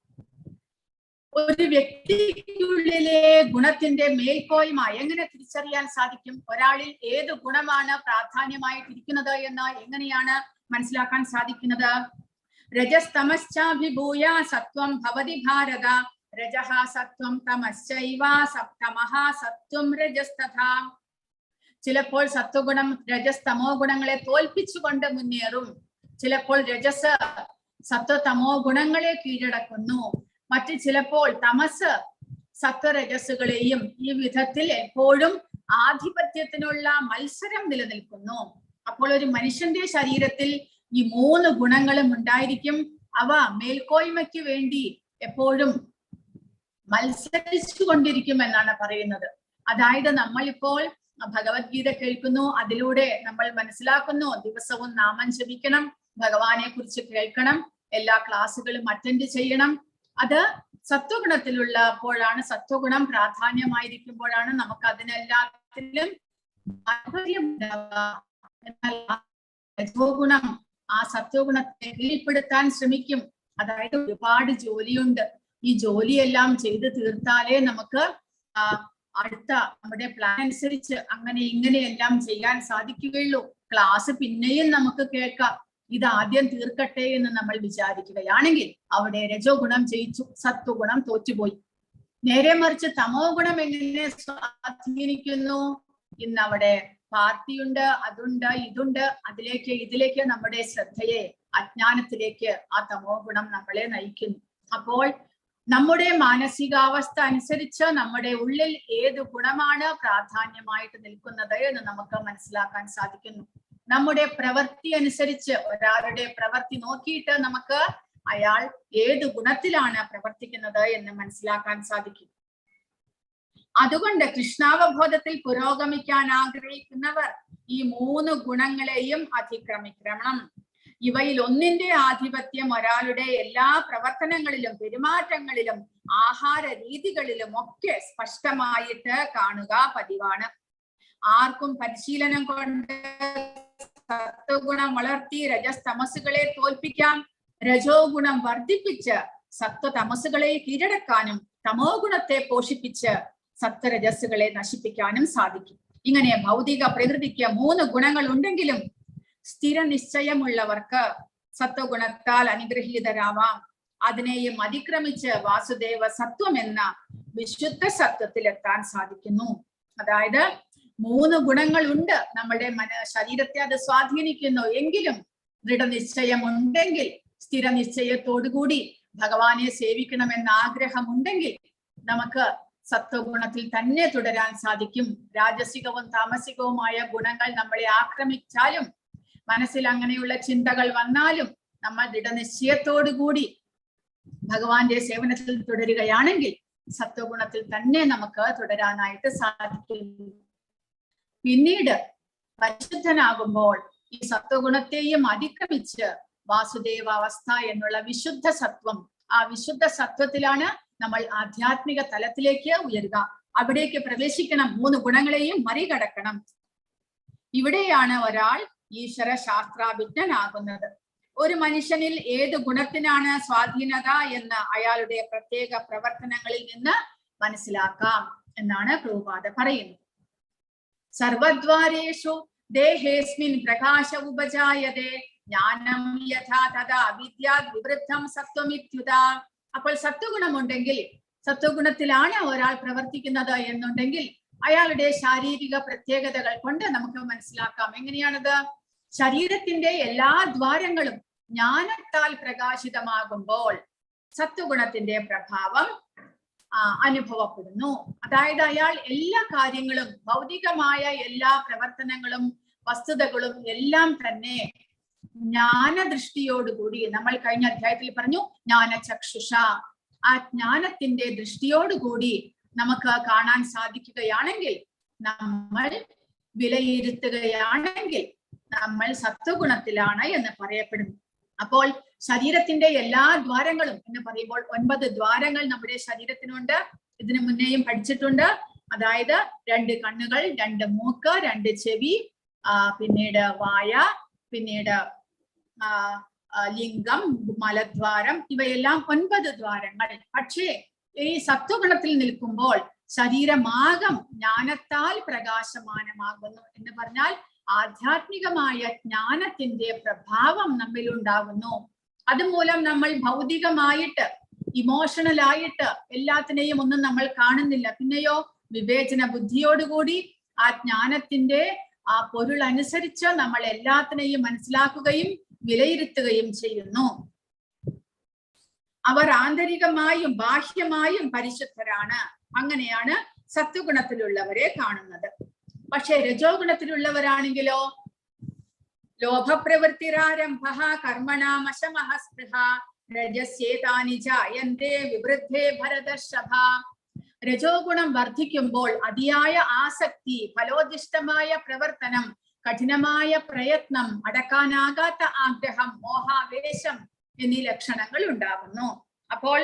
ഒരു വ്യക്തിക്കുള്ളിലെ ഗുണത്തിന്റെ മേൽക്കോയ്മ എങ്ങനെ തിരിച്ചറിയാൻ സാധിക്കും? ഒരാളിൽ ഏത് ഗുണമാണ് പ്രാധാന്യമായിട്ടിരിക്കുന്നത് എന്ന് എങ്ങനെയാണ് മനസ്സിലാക്കാൻ സാധിക്കുന്നത്? രജസ്തമശ്ചാഭിഭൂയ സത്വം ഭവതി ഭാരത രജഃ സത്വം തമശ്ചൈവ തമഃ സത്വം രജസ്തഥാ. ചിലപ്പോൾ സത്വഗുണം രജസ് തമോ ഗുണങ്ങളെ തോൽപ്പിച്ചുകൊണ്ട് മുന്നേറും. ചിലപ്പോൾ രജസ് സത്വതമോ ഗുണങ്ങളെ കീഴടക്കുന്നു. മറ്റ് ചിലപ്പോൾ തമസ് സത്വരജസ്സുകളെയും ഈ വിധത്തിൽ എപ്പോഴും ആധിപത്യത്തിനുള്ള മത്സരം നിലനിൽക്കുന്നു. അപ്പോൾ ഒരു മനുഷ്യന്റെ ശരീരത്തിൽ ഈ 3 ഗുണങ്ങളും ഉണ്ടായിരിക്കും. അവ മേൽക്കോയ്മയ്ക്ക് വേണ്ടി എപ്പോഴും മത്സരിച്ചു കൊണ്ടിരിക്കും എന്നാണ് പറയുന്നത്. അതായത് നമ്മളിപ്പോൾ ഭഗവത്ഗീത കേൾക്കുന്നു, അതിലൂടെ നമ്മൾ മനസ്സിലാക്കുന്നു ദിവസവും നാമം ജപിക്കണം, ഭഗവാനെ കുറിച്ച് കേൾക്കണം, എല്ലാ ക്ലാസ്സുകളും അറ്റൻഡ് ചെയ്യണം. അത് സത്വഗുണത്തിലുള്ളപ്പോഴാണ്, സത്വഗുണം പ്രാധാന്യമായിരിക്കുമ്പോഴാണ് നമുക്ക് അതിനെല്ലാത്തിലും രജോഗുണം ആ സത്വഗുണത്തെ കീഴ്പ്പെടുത്താൻ ശ്രമിക്കും. അതായത് ഒരുപാട് ജോലിയുണ്ട്. ഈ ജോലിയെല്ലാം ചെയ്ത് തീർത്താലേ നമുക്ക് അടുത്ത നമ്മുടെ പ്ലാൻ അനുസരിച്ച് അങ്ങനെ ഇങ്ങനെയെല്ലാം ചെയ്യാൻ സാധിക്കുകയുള്ളൂ. ക്ലാസ് പിന്നെയും നമുക്ക് കേൾക്കാം. ഇത് ആദ്യം തീർക്കട്ടെ എന്ന് നമ്മൾ വിചാരിക്കുകയാണെങ്കിൽ അവിടെ രജോ ഗുണം ജയിച്ചു, സത്വഗുണം തോറ്റുപോയി. നേരെ മറിച്ച് തമോ ഗുണം എങ്ങനെ സ്വാധീനിക്കുന്നു? ഇന്ന് അവിടെ പാർട്ടിയുണ്ട്, അതുണ്ട്, ഇതുണ്ട്, ഇതിലേക്ക് നമ്മുടെ ശ്രദ്ധയെ അജ്ഞാനത്തിലേക്ക് ആ തമോ ഗുണം നമ്മളെ നയിക്കുന്നു. അപ്പോൾ നമ്മുടെ മാനസികാവസ്ഥ അനുസരിച്ച് നമ്മുടെ ഉള്ളിൽ ഏത് ഗുണമാണ് പ്രാധാന്യമായിട്ട് നിൽക്കുന്നത് എന്ന് നമുക്ക് മനസ്സിലാക്കാൻ സാധിക്കുന്നു. നമ്മുടെ പ്രവൃത്തി അനുസരിച്ച്, ഒരാളുടെ പ്രവൃത്തി നോക്കിയിട്ട് നമുക്ക് അയാൾ ഏത് ഗുണത്തിലാണ് പ്രവർത്തിക്കുന്നത് എന്ന് മനസ്സിലാക്കാൻ സാധിക്കും. അതുകൊണ്ട് കൃഷ്ണാവബോധത്തിൽ പുരോഗമിക്കാൻ ആഗ്രഹിക്കുന്നവർ ഈ 3 ഗുണങ്ങളെയും അതിക്രമിക്കണം. ഇവയിൽ ഒന്നിന്റെ ആധിപത്യം ഒരാളുടെ എല്ലാ പ്രവർത്തനങ്ങളിലും, പെരുമാറ്റങ്ങളിലും, ആഹാര രീതികളിലും ഒക്കെ സ്പഷ്ടമായിട്ട് കാണുക പതിവാണ്. ആർക്കും പരിശീലനം കൊണ്ട് സത്വഗുണം വളർത്തി രജസ് തമസുകളെ തോൽപ്പിക്കാം. രജോ ഗുണം വർദ്ധിപ്പിച്ച് സത്വ തമസുകളെ കീഴടക്കാനും തമോ ഗുണത്തെ പോഷിപ്പിച്ച് സത്വരജസ്സുകളെ നശിപ്പിക്കാനും സാധിക്കും. ഇങ്ങനെ ഭൗതിക പ്രകൃതിക്ക് 3 ഗുണങ്ങൾ ഉണ്ടെങ്കിലും സ്ഥിര നിശ്ചയമുള്ളവർക്ക് സത്വഗുണത്താൽ അനുഗ്രഹീതരാവാം. അതിനെയും അതിക്രമിച്ച് വാസുദേവ സത്വം എന്ന വിശുദ്ധ സത്വത്തിലെത്താൻ സാധിക്കുന്നു. അതായത് 3 ഗുണങ്ങൾ ഉണ്ട്, നമ്മുടെ ശരീരത്തെ അത് സ്വാധീനിക്കുന്നു. എങ്കിലും ദൃഢനിശ്ചയം ഉണ്ടെങ്കിൽ, സ്ഥിര നിശ്ചയത്തോടുകൂടി ഭഗവാനെ സേവിക്കണമെന്ന ആഗ്രഹമുണ്ടെങ്കിൽ നമുക്ക് സത്വഗുണത്തിൽ തന്നെ തുടരാൻ സാധിക്കും. രാജസികവും താമസികവുമായ ഗുണങ്ങൾ നമ്മളെ ആക്രമിച്ചാലും, മനസ്സിൽ അങ്ങനെയുള്ള ചിന്തകൾ വന്നാലും നമ്മൾ ദൃഢനിശ്ചയത്തോടുകൂടി ഭഗവാന്റെ സേവനത്തിൽ തുടരുകയാണെങ്കിൽ സത്വഗുണത്തിൽ തന്നെ നമുക്ക് തുടരാനായിട്ട് സാധിക്കും. പിന്നീട് പരിശുദ്ധനാകുമ്പോൾ ഈ സത്വഗുണത്തെയും അതിക്രമിച്ച് വാസുദേവ അവസ്ഥ എന്നുള്ള വിശുദ്ധ സത്വം, ആ വിശുദ്ധ സത്വത്തിലാണ് നമ്മൾ ആധ്യാത്മിക തലത്തിലേക്ക് ഉയരുക. അവിടേക്ക് പ്രവേശിക്കണം, 3 ഗുണങ്ങളെയും മറികടക്കണം. ഇവിടെയാണ് ഒരാൾ ഈശ്വര ശാസ്ത്രാഭിജ്ഞനാകുന്നത്. ഒരു മനുഷ്യനിൽ ഏത് ഗുണത്തിനാണ് സ്വാധീനത എന്ന് അയാളുടെ പ്രത്യേക പ്രവർത്തനങ്ങളിൽ നിന്ന് മനസ്സിലാക്കാം എന്നാണ് പ്രഭുപാദ പറയുന്നത്. സർവദ്വാരേഷു ദേഹേസ്മിൻ പ്രകാശ ഉപജായതേ ജ്ഞാനം യഥാ തഥാ വിദ്യാദ് വിവൃദ്ധം സത്വമിത്യുത. അപ്പോൾ സത്വഗുണമുണ്ടെങ്കിൽ, സത്വഗുണത്തിലാണ് ഒരാൾ പ്രവർത്തിക്കുന്നത് എന്നുണ്ടെങ്കിൽ അയാളുടെ ശാരീരിക പ്രത്യേകതകൾ കൊണ്ട് നമുക്ക് മനസ്സിലാക്കാം. എങ്ങനെയാണത്? ശരീരത്തിന്റെ എല്ലാ ദ്വാരങ്ങളും ജ്ഞാനത്താൽ പ്രകാശിതമാകുമ്പോൾ സത്വഗുണത്തിന്റെ പ്രഭാവം അനുഭവപ്പെടുന്നു. അതായത് അയാൾ എല്ലാ കാര്യങ്ങളും, ഭൗതികമായ എല്ലാ പ്രവർത്തനങ്ങളും വസ്തുതകളും എല്ലാം തന്നെ ജ്ഞാനദൃഷ്ടിയോടുകൂടി, നമ്മൾ കഴിഞ്ഞ അധ്യായത്തിൽ പറഞ്ഞു ജ്ഞാനചക്ഷുഷ, ആ ജ്ഞാനത്തിന്റെ ദൃഷ്ടിയോടുകൂടി നമുക്ക് കാണാൻ സാധിക്കുകയാണെങ്കിൽ, നമ്മൾ വിലയിരുത്തുകയാണെങ്കിൽ നമ്മൾ സത്വഗുണത്തിലാണ് എന്ന് പറയപ്പെടുന്നു. അപ്പോൾ ശരീരത്തിന്റെ എല്ലാ ദ്വാരങ്ങളും എന്ന് പറയുമ്പോൾ 9 ദ്വാരങ്ങൾ നമ്മുടെ ശരീരത്തിനുണ്ട്. ഇതിനു മുന്നേയും പഠിച്ചിട്ടുണ്ട്. അതായത് 2 കണ്ണുകൾ, 2 മൂക്ക്, 2 ചെവി, പിന്നീട് വായ, പിന്നീട് ലിംഗം, മലദ്വാരം, ഇവയെല്ലാം 9 ദ്വാരങ്ങൾ. പക്ഷേ ഈ സത്വഗുണത്തിൽ നിൽക്കുമ്പോൾ ശരീരമാകം ജ്ഞാനത്താൽ പ്രകാശമാനമാകുന്നു എന്ന് പറഞ്ഞാൽ ആധ്യാത്മികമായ ജ്ഞാനത്തിന്റെ പ്രഭാവം നമ്മിൽ ഉണ്ടാകുന്നു. അതുമൂലം നമ്മൾ ഭൗതികമായിട്ട്, ഇമോഷണലായിട്ട് എല്ലാത്തിനെയും ഒന്നും നമ്മൾ കാണുന്നില്ല. പിന്നെയോ വിവേചന ബുദ്ധിയോടുകൂടി ആ ജ്ഞാനത്തിന്റെ ആ പൊരുൾ അനുസരിച്ച് നമ്മൾ എല്ലാത്തിനെയും മനസ്സിലാക്കുകയും വിലയിരുത്തുകയും ചെയ്യുന്നു. അവർ ആന്തരികമായും ബാഹ്യമായും പരിശുദ്ധരാണ്. അങ്ങനെയാണ് സത്വഗുണത്തിലുള്ളവരെ കാണുന്നത്. പക്ഷെ രജോ ഗുണത്തിലുള്ളവരാണെങ്കിലോ ലോഭപ്രവൃത്തിരാരംഭ കർമ്മണാമശമഃ സ്പൃഹ രജസ്യേതാനി ജായന്തേ വിവൃദ്ധേ ഭരതർഷഭ. രജോ ഗുണം വർദ്ധിക്കുമ്പോൾ അതിയായ ആസക്തി, ഫലോദിഷ്ടമായ പ്രവർത്തനം, കഠിനമായ പ്രയത്നം, അടക്കാനാകാത്ത ആഗ്രഹം, മോഹാവേശം എന്നീ ലക്ഷണങ്ങൾ ഉണ്ടാകുന്നു. അപ്പോൾ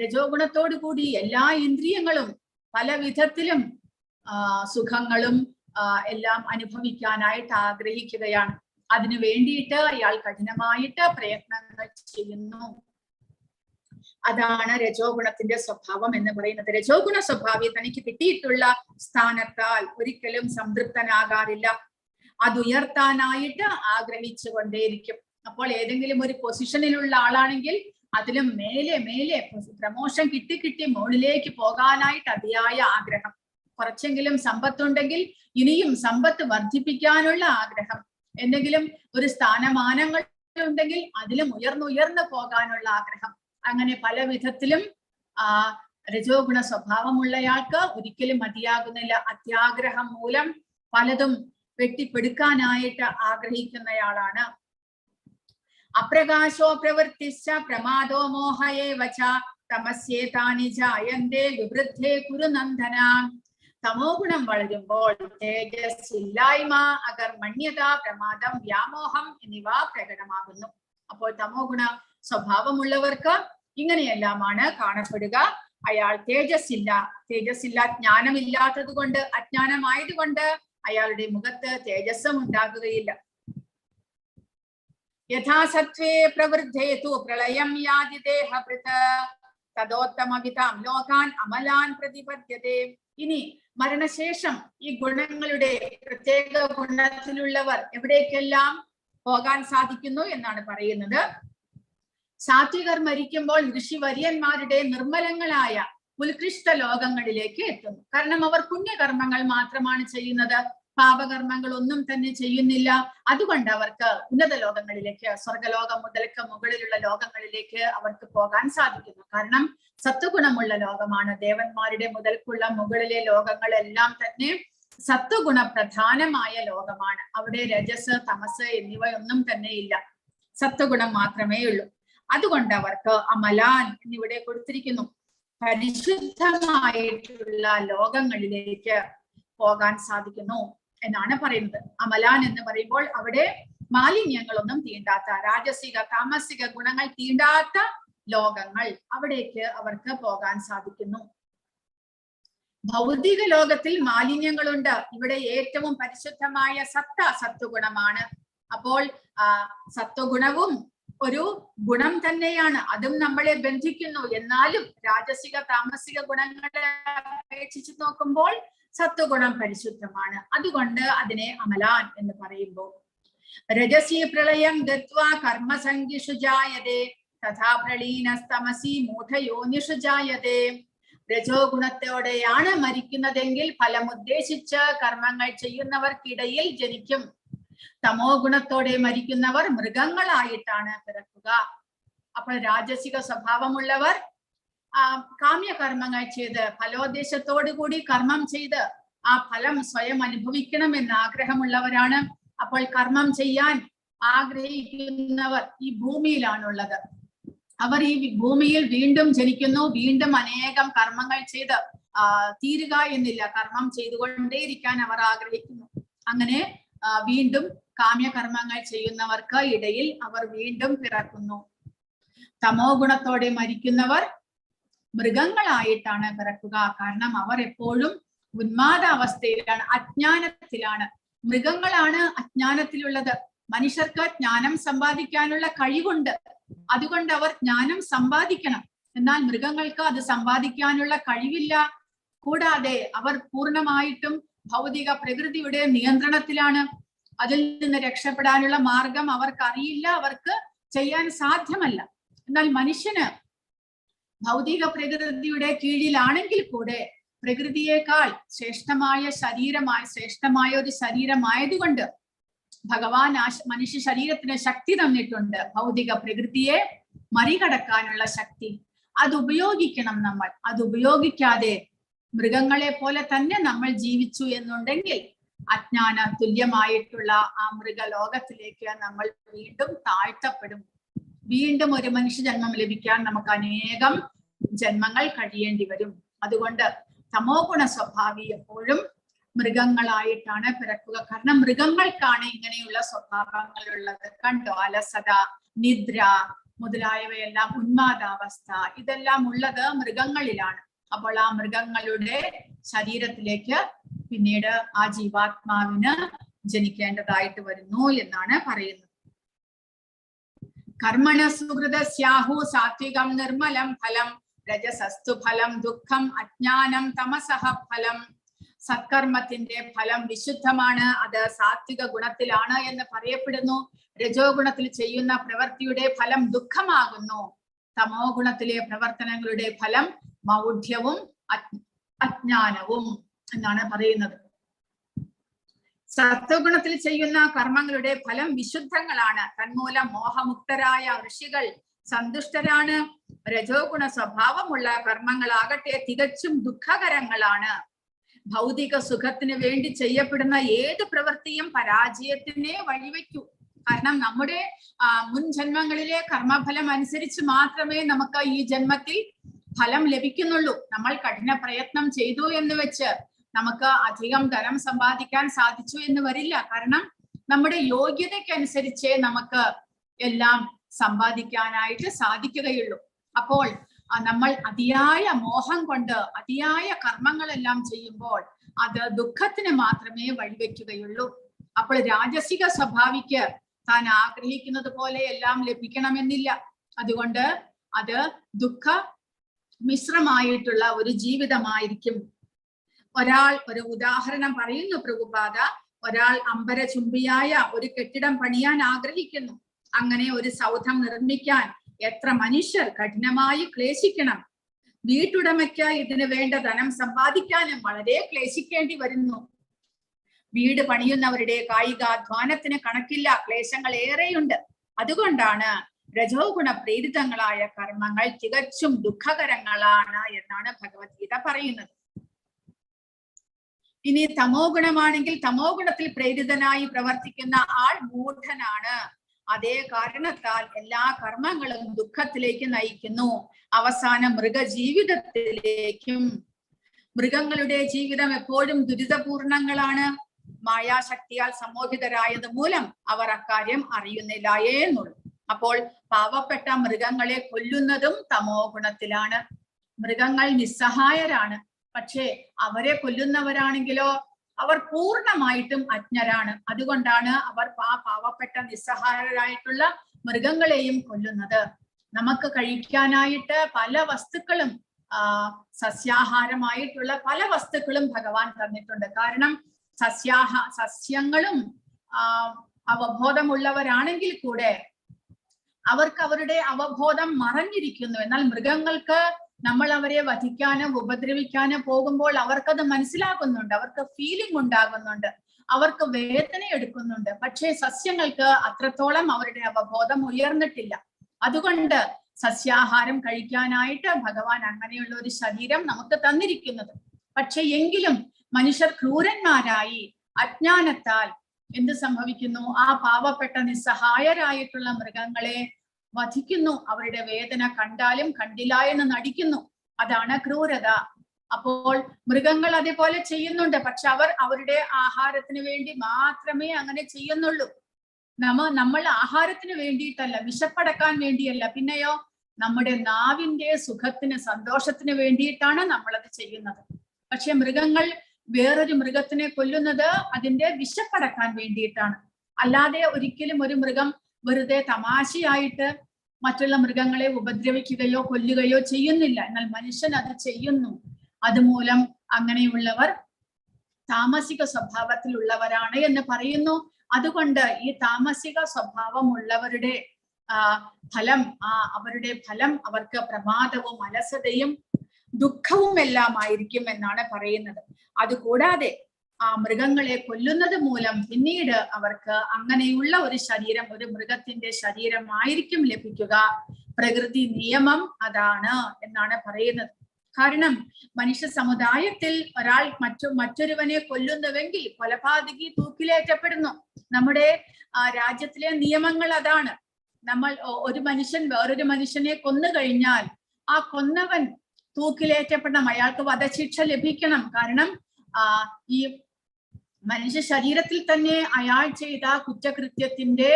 രജോ ഗുണത്തോടു കൂടി എല്ലാ ഇന്ദ്രിയങ്ങളും പല വിധത്തിലും സുഖങ്ങളും എല്ലാം അനുഭവിക്കാനായിട്ട് ആഗ്രഹിക്കുകയാണ്. അതിനു വേണ്ടിയിട്ട് അയാൾ കഠിനമായിട്ട് പ്രയത്നങ്ങൾ ചെയ്യുന്നു. അതാണ് രജോ ഗുണത്തിന്റെ സ്വഭാവം എന്ന് പറയുന്നത്. രജോ ഗുണ സ്വഭാവി തനിക്ക് കിട്ടിയിട്ടുള്ള സ്ഥാനത്താൽ ഒരിക്കലും സംതൃപ്തനാകാറില്ല. അതുയർത്താനായിട്ട് ആഗ്രഹിച്ചു കൊണ്ടേയിരിക്കും. അപ്പോൾ ഏതെങ്കിലും ഒരു പൊസിഷനിലുള്ള ആളാണെങ്കിൽ അതിലും മേലെ മേലെ പ്രമോഷൻ കിട്ടി മുകളിലേക്ക് പോകാനായിട്ട് അതിയായ ആഗ്രഹം. കുറച്ചെങ്കിലും സമ്പത്തുണ്ടെങ്കിൽ ഇനിയും സമ്പത്ത് വർദ്ധിപ്പിക്കാനുള്ള ആഗ്രഹം. എന്തെങ്കിലും ഒരു സ്ഥാനമാനങ്ങൾ ഉണ്ടെങ്കിൽ അതിലും ഉയർന്നു പോകാനുള്ള ആഗ്രഹം. അങ്ങനെ പല വിധത്തിലും രജോ ഗുണ സ്വഭാവമുള്ളയാൾക്ക് ഒരിക്കലും മതിയാകുന്നില്ല. അത്യാഗ്രഹം മൂലം പലതും വെട്ടിപ്പെടുക്കാനായിട്ട് ആഗ്രഹിക്കുന്നയാളാണ്. അപ്രകാശോ പ്രവൃത്തിശ്ച പ്രമാദോ മോഹയേവച തമസ്യേതാനി ജായന്തേ വിവൃദ്ധേ കുരുനന്ദന. തമോ ഗുണം വളരുമ്പോൾ തേജസ്, ഇല്ലായ്മ, അകർമണ്യത, പ്രമാദം, വ്യാമോഹം എന്നിവ പ്രകടമാകുന്നു. അപ്പോൾ തമോ ഗുണ സ്വഭാവമുള്ളവർക്ക് ഇങ്ങനെയെല്ലാമാണ് കാണപ്പെടുക. അയാൾ തേജസ്സില്ല, ജ്ഞാനമില്ലാത്തത് കൊണ്ട്, അജ്ഞാനമായതുകൊണ്ട് അയാളുടെ മുഖത്ത് തേജസ്സും ഉണ്ടാകുകയില്ല. യഥാസത്വേ പ്രവൃദ്ധേതു പ്രളയം യാതി ദേഹഭൃത് തദോത്തമവിതാം ലോകാൻ അമലാൻ പ്രതിപദ്യതേ. ഇനി മരണശേഷം ഈ ഗുണങ്ങളുടെ പ്രത്യേക ഗുണത്തിലുള്ളവർ എവിടേക്കെല്ലാം പോകാൻ സാധിക്കുന്നു എന്നാണ് പറയുന്നത്. സാത്വികർ മരിക്കുമ്പോൾ ഋഷിവര്യന്മാരുടെ നിർമ്മലങ്ങളായ ഉത്കൃഷ്ട ലോകങ്ങളിലേക്ക് എത്തുന്നു. കാരണം അവർ പുണ്യകർമ്മങ്ങൾ മാത്രമാണ് ചെയ്യുന്നത്, പാപകർമ്മങ്ങൾ ഒന്നും തന്നെ ചെയ്യുന്നില്ല. അതുകൊണ്ട് അവർക്ക് ഉന്നത ലോകങ്ങളിലേക്ക്, സ്വർഗലോകം മുതൽക്ക് മുകളിലുള്ള ലോകങ്ങളിലേക്ക് അവർക്ക് പോകാൻ സാധിക്കുന്നു. കാരണം സത്വഗുണമുള്ള ലോകമാണ്. ദേവന്മാരുടെ മുതൽക്കുള്ള മുകളിലെ ലോകങ്ങളെല്ലാം തന്നെ സത്വഗുണ പ്രധാനമായ ലോകമാണ്. അവിടെ രജസ്, തമസ് എന്നിവയൊന്നും തന്നെ ഇല്ല, സത്വഗുണം മാത്രമേ ഉള്ളൂ. അതുകൊണ്ട് അവർക്ക് അമലാൻ എന്നിവിടെ കൊടുത്തിരിക്കുന്നു. പരിശുദ്ധമായിട്ടുള്ള ലോകങ്ങളിലേക്ക് പോകാൻ സാധിക്കുന്നു എന്നാണ് പറയുന്നത്. അമലാൻ എന്ന് പറയുമ്പോൾ അവിടെ മാലിന്യങ്ങളൊന്നും തീണ്ടാത്ത, രാജസിക താമസിക ഗുണങ്ങൾ തീണ്ടാത്ത ലോകങ്ങൾ, അവിടേക്ക് അവർക്ക് പോകാൻ സാധിക്കുന്നു. ഭൗതിക ലോകത്തിൽ മാലിന്യങ്ങളുണ്ട്. ഇവിടെ ഏറ്റവും പരിശുദ്ധമായ സത്വഗുണമാണ്. അപ്പോൾ സത്വഗുണവും ഒരു ഗുണം തന്നെയാണ്, അതും നമ്മളെ ബന്ധിക്കുന്നു. എന്നാലും രാജസിക താമസിക ഗുണങ്ങളെ അപേക്ഷിച്ച് നോക്കുമ്പോൾ സത്വഗുണം പരിശുദ്ധമാണ്. അതുകൊണ്ട് അതിനെ അമലാൻ എന്ന് പറയുമ്പോൾ രജസി പ്രളയം ഗത്വാ കർമ്മസംഖ്യഷു ജായതേ തഥാ പ്രളീനസ്തമസി മൂഢയോനിഷു ജായതേ. രജോ ഗുണത്തോടെയാണ് മരിക്കുന്നതെങ്കിൽ ഫലമുദ്ദേശിച്ച് കർമ്മങ്ങൾ ചെയ്യുന്നവർക്കിടയിൽ ജനിക്കും. തമോ ഗുണത്തോടെ മരിക്കുന്നവർ മൃഗങ്ങളായിട്ടാണ് പിറക്കുക. അപ്പോൾ രാജസിക സ്വഭാവമുള്ളവർ കാമ്യകർമ്മങ്ങൾ ചെയ്ത് ഫലോദ്ദേശത്തോടു കൂടി കർമ്മം ചെയ്ത് ആ ഫലം സ്വയം അനുഭവിക്കണമെന്ന് ആഗ്രഹമുള്ളവരാണ്. അപ്പോൾ കർമ്മം ചെയ്യാൻ ആഗ്രഹിക്കുന്നവർ ഈ ഭൂമിയിലാണുള്ളത്. അവർ ഈ ഭൂമിയിൽ വീണ്ടും ജനിക്കുന്നു, വീണ്ടും അനേകം കർമ്മങ്ങൾ ചെയ്ത് തീരുക എന്നില്ല, കർമ്മം ചെയ്തുകൊണ്ടേയിരിക്കാൻ അവർ ആഗ്രഹിക്കുന്നു. അങ്ങനെ വീണ്ടും കാമ്യകർമ്മങ്ങൾ ചെയ്യുന്നവർക്ക് ഇടയിൽ അവർ വീണ്ടും പിറക്കുന്നു. തമോ ഗുണത്തോടെ മരിക്കുന്നവർ മൃഗങ്ങളായിട്ടാണ് പിറക്കുക. കാരണം അവർ എപ്പോഴും ഉന്മാദാവസ്ഥയിലാണ്, അജ്ഞാനത്തിലാണ്. മൃഗങ്ങളാണ് അജ്ഞാനത്തിലുള്ളത്. മനുഷ്യർക്ക് ജ്ഞാനം സമ്പാദിക്കാനുള്ള കഴിവുണ്ട്, അതുകൊണ്ട് അവർ ജ്ഞാനം സമ്പാദിക്കണം. എന്നാൽ മൃഗങ്ങൾക്ക് അത് സമ്പാദിക്കാനുള്ള കഴിവില്ല. കൂടാതെ അവർ പൂർണ്ണമായിട്ടും ഭൗതിക പ്രകൃതിയുടെ നിയന്ത്രണത്തിലാണ്. അതിൽ നിന്ന് രക്ഷപ്പെടാനുള്ള മാർഗം അവർക്ക് അറിയില്ല, അവർക്ക് ചെയ്യാൻ സാധ്യമല്ല. എന്നാൽ മനുഷ്യന് ഭൗതിക പ്രകൃതിയുടെ കീഴിലാണെങ്കിൽ കൂടെ പ്രകൃതിയേക്കാൾ ശ്രേഷ്ഠമായ ഒരു ശരീരമായതുകൊണ്ട് ഭഗവാൻ മനുഷ്യ ശരീരത്തിന് ശക്തി തന്നിട്ടുണ്ട്, ഭൗതിക പ്രകൃതിയെ മറികടക്കാനുള്ള ശക്തി. അത് ഉപയോഗിക്കണം നമ്മൾ. അത് ഉപയോഗിക്കാതെ മൃഗങ്ങളെ പോലെ തന്നെ നമ്മൾ ജീവിച്ചു എന്നുണ്ടെങ്കിൽ അജ്ഞാന തുല്യമായിട്ടുള്ള ആ മൃഗലോകത്തിലേക്ക് നമ്മൾ വീണ്ടും താഴ്ത്തപ്പെടും. വീണ്ടും ഒരു മനുഷ്യജന്മം ലഭിക്കാൻ നമുക്ക് അനേകം ജന്മങ്ങൾ കഴിയേണ്ടി വരും. അതുകൊണ്ട് തമോ ഗുണ സ്വഭാവി എപ്പോഴും മൃഗങ്ങളായിട്ടാണ് പിറക്കുക. കാരണം മൃഗങ്ങൾക്കാണ് ഇങ്ങനെയുള്ള സ്വഭാവങ്ങൾ ഉള്ളത്. കണ്ടോ, അലസത, നിദ്ര മുതലായവയെല്ലാം, ഉന്മാദാവസ്ഥ, ഇതെല്ലാം ഉള്ളത് മൃഗങ്ങളിലാണ്. അപ്പോൾ ആ മൃഗങ്ങളുടെ ശരീരത്തിലേക്ക് പിന്നീട് ആ ജീവാത്മാവിന് ജനിക്കേണ്ടതായിട്ട് വരുന്നു എന്നാണ് പറയുന്നത്. കർമ്മണ സുഹൃതസ്യാഹു സാത്വികം നിർമ്മലം ഫലം രജസസ്തു ഫലം ദുഃഖം അജ്ഞാനം തമസഹ ഫലം. സത്കർമ്മത്തിന്റെ ഫലം വിശുദ്ധമാണ്, അത് സാത്വിക ഗുണത്തിലാണ് എന്ന് പറയപ്പെടുന്നു. രജോ ഗുണത്തിൽ ചെയ്യുന്ന പ്രവൃത്തിയുടെ ഫലം ദുഃഖമാകുന്നു. തമോ ഗുണത്തിലെ പ്രവർത്തനങ്ങളുടെ ഫലം മൗഢ്യവും അജ്ഞാനവും എന്നാണ് പറയുന്നത്. സത്വഗുണത്തിൽ ചെയ്യുന്ന കർമ്മങ്ങളുടെ ഫലം വിശുദ്ധങ്ങളാണ്. തന്മൂലം മോഹമുക്തരായ ഋഷികൾ സന്തുഷ്ടരാണ്. രജോ ഗുണ സ്വഭാവമുള്ള കർമ്മങ്ങളാകട്ടെ തികച്ചും ദുഃഖകരങ്ങളാണ്. ഭൗതിക സുഖത്തിന് വേണ്ടി ചെയ്യപ്പെടുന്ന ഏത് പ്രവൃത്തിയും പരാജയത്തിനെ വഴിവെക്കൂ. കാരണം നമ്മുടെ മുൻ ജന്മങ്ങളിലെ കർമ്മഫലം അനുസരിച്ച് മാത്രമേ നമുക്ക് ഈ ജന്മത്തിൽ ഫലം ലഭിക്കുന്നുള്ളൂ. നമ്മൾ കഠിന പ്രയത്നം ചെയ്തു എന്ന് വെച്ച് നമുക്ക് അധികം ധനം സമ്പാദിക്കാൻ സാധിച്ചു എന്ന് വരില്ല. കാരണം നമ്മുടെ യോഗ്യതയ്ക്കനുസരിച്ചേ നമുക്ക് എല്ലാം സമ്പാദിക്കാനായിട്ട് സാധിക്കുകയുള്ളൂ. അപ്പോൾ നമ്മൾ അതിയായ മോഹം കൊണ്ട് അതിയായ കർമ്മങ്ങളെല്ലാം ചെയ്യുമ്പോൾ അത് ദുഃഖത്തിന് മാത്രമേ വഴിവെക്കുകയുള്ളൂ. അപ്പോൾ രാജസിക സ്വഭാവിക്ക് താൻ ആഗ്രഹിക്കുന്നത് പോലെ എല്ലാം ലഭിക്കണമെന്നില്ല. അതുകൊണ്ട് അത് ദുഃഖ മിശ്രമായിട്ടുള്ള ഒരു ജീവിതമായിരിക്കും. ഒരു ഉദാഹരണം പറയുന്നു പ്രഭുപാദ. ഒരാൾ അമ്പരചുംബിയായ ഒരു കെട്ടിടം പണിയാൻ ആഗ്രഹിക്കുന്നു. അങ്ങനെ ഒരു സൗധം നിർമ്മിക്കാൻ എത്ര മനുഷ്യർ കഠിനമായി ക്ലേശിക്കണം. വീട്ടുടമയ്ക്ക് ഇതിന് വേണ്ട ധനം സമ്പാദിക്കാനും വളരെ ക്ലേശിക്കേണ്ടി വരുന്നു. വീട് പണിയുന്നവരുടെ കായികാധ്വാനത്തിന് കണക്കില്ല, ക്ലേശങ്ങൾ ഏറെയുണ്ട്. അതുകൊണ്ടാണ് രജോ ഗുണ പ്രേരിതങ്ങളായ കർമ്മങ്ങൾ തികച്ചും ദുഃഖകരങ്ങളാണ് എന്നാണ് ഭഗവത്ഗീത പറയുന്നത്. ഇനി തമോ ഗുണമാണെങ്കിൽ തമോ ഗുണത്തിൽ പ്രേരിതനായി പ്രവർത്തിക്കുന്ന ആൾ മൂഢനാണ്. അതേ കാരണത്താൽ എല്ലാ കർമ്മങ്ങളും ദുഃഖത്തിലേക്ക് നയിക്കുന്നു. അവസാനം മൃഗജീവിതത്തിലേക്കും. മൃഗങ്ങളുടെ ജീവിതം എപ്പോഴും ദുരിതപൂർണങ്ങളാണ്. മായാശക്തിയാൽ സമ്മോഹിതരായത് മൂലം അവർ അക്കാര്യം അറിയുന്നില്ലായേ എന്നുള്ളൂ. അപ്പോൾ പാവപ്പെട്ട മൃഗങ്ങളെ കൊല്ലുന്നതും തമോ ഗുണത്തിലാണ്. മൃഗങ്ങൾ നിസ്സഹായരാണ്. പക്ഷേ അവരെ കൊല്ലുന്നവരാണെങ്കിലോ അവർ പൂർണ്ണമായിട്ടും അജ്ഞരാണ്. അതുകൊണ്ടാണ് അവർ പാവപ്പെട്ട നിസ്സഹായരായിട്ടുള്ള മൃഗങ്ങളെയും കൊല്ലുന്നത്. നമുക്ക് കഴിക്കാനായിട്ട് പല വസ്തുക്കളും സസ്യാഹാരമായിട്ടുള്ള പല വസ്തുക്കളും ഭഗവാൻ തന്നിട്ടുണ്ട്. കാരണം സസ്യങ്ങളും അവബോധമുള്ളവരാണെങ്കിൽ കൂടെ അവർക്ക് അവരുടെ അവബോധം മറഞ്ഞിരിക്കുന്നു. എന്നാൽ മൃഗങ്ങൾക്ക് നമ്മൾ അവരെ വധിക്കാനോ ഉപദ്രവിക്കാനോ പോകുമ്പോൾ അവർക്കത് മനസ്സിലാകുന്നുണ്ട്, അവർക്ക് ഫീലിംഗ് ഉണ്ടാകുന്നുണ്ട്, അവർക്ക് വേദന എടുക്കുന്നുണ്ട്. പക്ഷേ സസ്യങ്ങൾക്ക് അത്രത്തോളം അവരുടെ അവബോധം ഉയർന്നിട്ടില്ല. അതുകൊണ്ട് സസ്യാഹാരം കഴിക്കാനായിട്ട് ഭഗവാൻ അങ്ങനെയുള്ള ഒരു ശരീരം നമുക്ക് തന്നിരിക്കുന്നത്. പക്ഷെ എങ്കിലും മനുഷ്യർ ക്രൂരന്മാരായി അജ്ഞാനത്താൽ എന്ത് സംഭവിക്കുന്നു? ആ പാവപ്പെട്ട നിസ്സഹായരായിട്ടുള്ള മൃഗങ്ങളെ വധിക്കുന്നു. അവരുടെ വേദന കണ്ടാലും കണ്ടില്ല എന്ന് നടിക്കുന്നു. അതാണ് ക്രൂരത. അപ്പോൾ മൃഗങ്ങൾ അതേപോലെ ചെയ്യുന്നുണ്ട്. പക്ഷെ അവർ അവരുടെ ആഹാരത്തിന് വേണ്ടി മാത്രമേ അങ്ങനെ ചെയ്യുന്നുള്ളൂ. നമ്മൾ ആഹാരത്തിന് വേണ്ടിയിട്ടല്ല, വിശപ്പടക്കാൻ വേണ്ടിയല്ല. പിന്നെയോ നമ്മുടെ നാവിന്റെ സുഖത്തിന് സന്തോഷത്തിന് വേണ്ടിയിട്ടാണ് നമ്മളത് ചെയ്യുന്നത്. പക്ഷെ മൃഗങ്ങൾ വേറൊരു മൃഗത്തിനെ കൊല്ലുന്നത് അതിന്റെ വിശപ്പടക്കാൻ വേണ്ടിയിട്ടാണ്. അല്ലാതെ ഒരിക്കലും ഒരു മൃഗം വെറുതെ തമാശയായിട്ട് മറ്റുള്ള മൃഗങ്ങളെ ഉപദ്രവിക്കുകയോ കൊല്ലുകയോ ചെയ്യുന്നില്ല. എന്നാൽ മനുഷ്യൻ അത് ചെയ്യുന്നു. അതുമൂലം അങ്ങനെയുള്ളവർ താമസിക സ്വഭാവത്തിലുള്ളവരാണ് എന്ന് പറയുന്നു. അതുകൊണ്ട് ഈ താമസിക സ്വഭാവമുള്ളവരുടെ അവരുടെ ഫലം അവർക്ക് പ്രമാദവും അലസതയും ദുഃഖവും എല്ലാം ആയിരിക്കും എന്നാണ് പറയുന്നത്. അതുകൂടാതെ ആ മൃഗങ്ങളെ കൊല്ലുന്നത് മൂലം പിന്നീട് അവർക്ക് അങ്ങനെയുള്ള ഒരു ശരീരം, ഒരു മൃഗത്തിന്റെ ശരീരമായിരിക്കും ലഭിക്കുക. പ്രകൃതി നിയമം അതാണ് എന്നാണ് പറയുന്നത്. കാരണം മനുഷ്യ സമുദായത്തിൽ ഒരാൾ മറ്റൊരുവനെ കൊല്ലുന്നുവെങ്കിൽ കൊലപാതകി തൂക്കിലേറ്റപ്പെടുന്നു. നമ്മുടെ രാജ്യത്തിലെ നിയമങ്ങൾ അതാണ്. നമ്മൾ ഒരു മനുഷ്യൻ വേറൊരു മനുഷ്യനെ കൊന്നു കഴിഞ്ഞാൽ ആ കൊന്നവൻ തൂക്കിലേറ്റപ്പെടണം, അയാൾക്ക് വധശിക്ഷ ലഭിക്കണം. കാരണം ഈ മനുഷ്യ ശരീരത്തിൽ തന്നെ അയാൾ ചെയ്ത കുറ്റകൃത്യത്തിന്റെ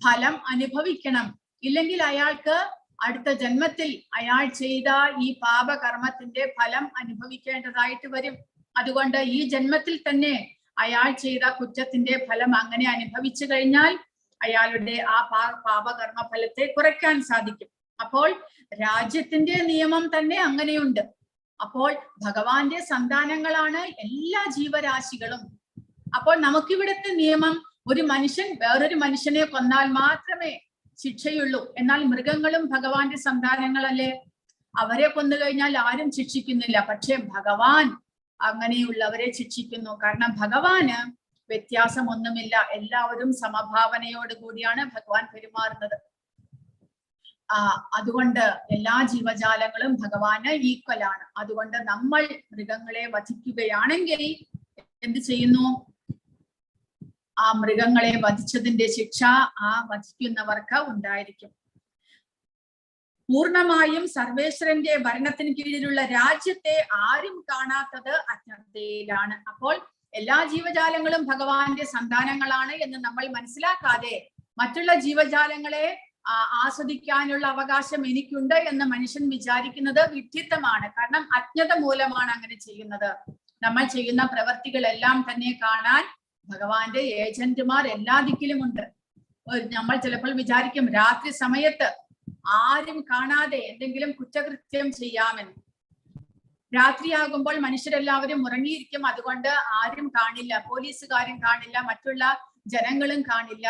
ഫലം അനുഭവിക്കണം. ഇല്ലെങ്കിൽ അയാൾക്ക് അടുത്ത ജന്മത്തിൽ അയാൾ ചെയ്ത ഈ പാപകർമ്മത്തിന്റെ ഫലം അനുഭവിക്കേണ്ടതായിട്ട് വരും. അതുകൊണ്ട് ഈ ജന്മത്തിൽ തന്നെ അയാൾ ചെയ്ത കുറ്റത്തിന്റെ ഫലം അങ്ങനെ അനുഭവിച്ചു കഴിഞ്ഞാൽ അയാളുടെ ആ പാപകർമ്മ ഫലത്തെ കുറയ്ക്കാൻ സാധിക്കും. അപ്പോൾ രാജ്യത്തിന്റെ നിയമം തന്നെ അങ്ങനെയുണ്ട്. അപ്പോൾ ഭഗവാന്റെ സന്താനങ്ങളാണ് എല്ലാ ജീവരാശികളും. അപ്പോൾ നമുക്കിവിടുത്തെ നിയമം ഒരു മനുഷ്യൻ വേറൊരു മനുഷ്യനെ കൊന്നാൽ മാത്രമേ ശിക്ഷയുള്ളൂ. എന്നാൽ മൃഗങ്ങളും ഭഗവാന്റെ സന്താനങ്ങളല്ലേ, അവരെ കൊന്നു കഴിഞ്ഞാൽ ആരും ശിക്ഷിക്കുന്നില്ല. പക്ഷെ ഭഗവാൻ അങ്ങനെയുള്ളവരെ ശിക്ഷിക്കുന്നു. കാരണം ഭഗവാന് വ്യത്യാസമൊന്നുമില്ല, എല്ലാവരും സമഭാവനയോട് കൂടിയാണ് ഭഗവാൻ പെരുമാറുന്നത്. അതുകൊണ്ട് എല്ലാ ജീവജാലങ്ങളും ഭഗവാന് ഈക്വലാണ്. അതുകൊണ്ട് നമ്മൾ മൃഗങ്ങളെ വധിക്കുകയാണെങ്കിൽ എന്ത് ചെയ്യുന്നു? ആ മൃഗങ്ങളെ വധിച്ചതിന്റെ ശിക്ഷ ആ വധിക്കുന്നവർക്ക് ഉണ്ടായിരിക്കും. പൂർണ്ണമായും സർവേശ്വരന്റെ ഭരണത്തിന് കീഴിലുള്ള രാജ്യത്തെ ആരും കാണാത്തത് അജ്ഞതയിലാണ്. അപ്പോൾ എല്ലാ ജീവജാലങ്ങളും ഭഗവാന്റെ സന്താനങ്ങളാണ് എന്ന് നമ്മൾ മനസ്സിലാക്കാതെ മറ്റുള്ള ജീവജാലങ്ങളെ ആസ്വദിക്കാനുള്ള അവകാശം എനിക്കുണ്ട് എന്ന് മനുഷ്യൻ വിചാരിക്കുന്നത് വിഡ്ഢിത്തമാണ്. കാരണം അജ്ഞത മൂലമാണ് അങ്ങനെ ചെയ്യുന്നത്. നമ്മൾ ചെയ്യുന്ന പ്രവർത്തികളെല്ലാം തന്നെ കാണാൻ ഭഗവാന്റെ ഏജന്റുമാർ എല്ലാ ദിക്കിലുമുണ്ട്. നമ്മൾ ചിലപ്പോൾ വിചാരിക്കും രാത്രി സമയത്ത് ആരും കാണാതെ എന്തെങ്കിലും കുറ്റകൃത്യം ചെയ്യാമെന്ന്. രാത്രിയാകുമ്പോൾ മനുഷ്യരെല്ലാവരും ഉറങ്ങിയിരിക്കും. അതുകൊണ്ട് ആരും കാണില്ല, പോലീസുകാരും കാണില്ല, മറ്റുള്ള ജനങ്ങളും കാണില്ല.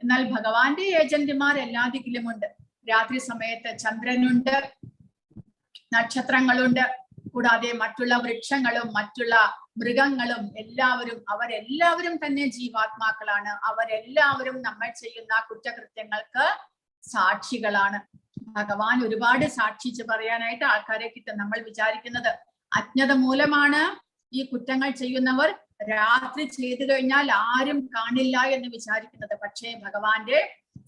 എന്നാൽ ഭഗവാന്റെ ഏജന്റുമാർ എല്ലാ ദിക്കിലുമുണ്ട്. രാത്രി സമയത്ത് ചന്ദ്രനുണ്ട്, നക്ഷത്രങ്ങളുണ്ട്, കൂടാതെ മറ്റുള്ള വൃക്ഷങ്ങളും മറ്റുള്ള മൃഗങ്ങളും അവരെല്ലാവരും തന്നെ ജീവാത്മാക്കളാണ്. അവരെല്ലാവരും നമ്മൾ ചെയ്യുന്ന കുറ്റകൃത്യങ്ങൾക്ക് സാക്ഷികളാണ്. ഭഗവാൻ ഒരുപാട് സാക്ഷിച്ച് പറയാനായിട്ട് ആൾക്കാരെ കിട്ടും. നമ്മൾ വിചാരിക്കുന്നത് അജ്ഞത മൂലമാണ് ഈ കുറ്റങ്ങൾ ചെയ്യുന്നവർ രാത്രി ചെയ്തു കഴിഞ്ഞാൽ ആരും കാണില്ല എന്ന് വിചാരിക്കുന്നത്. പക്ഷേ ഭഗവാന്റെ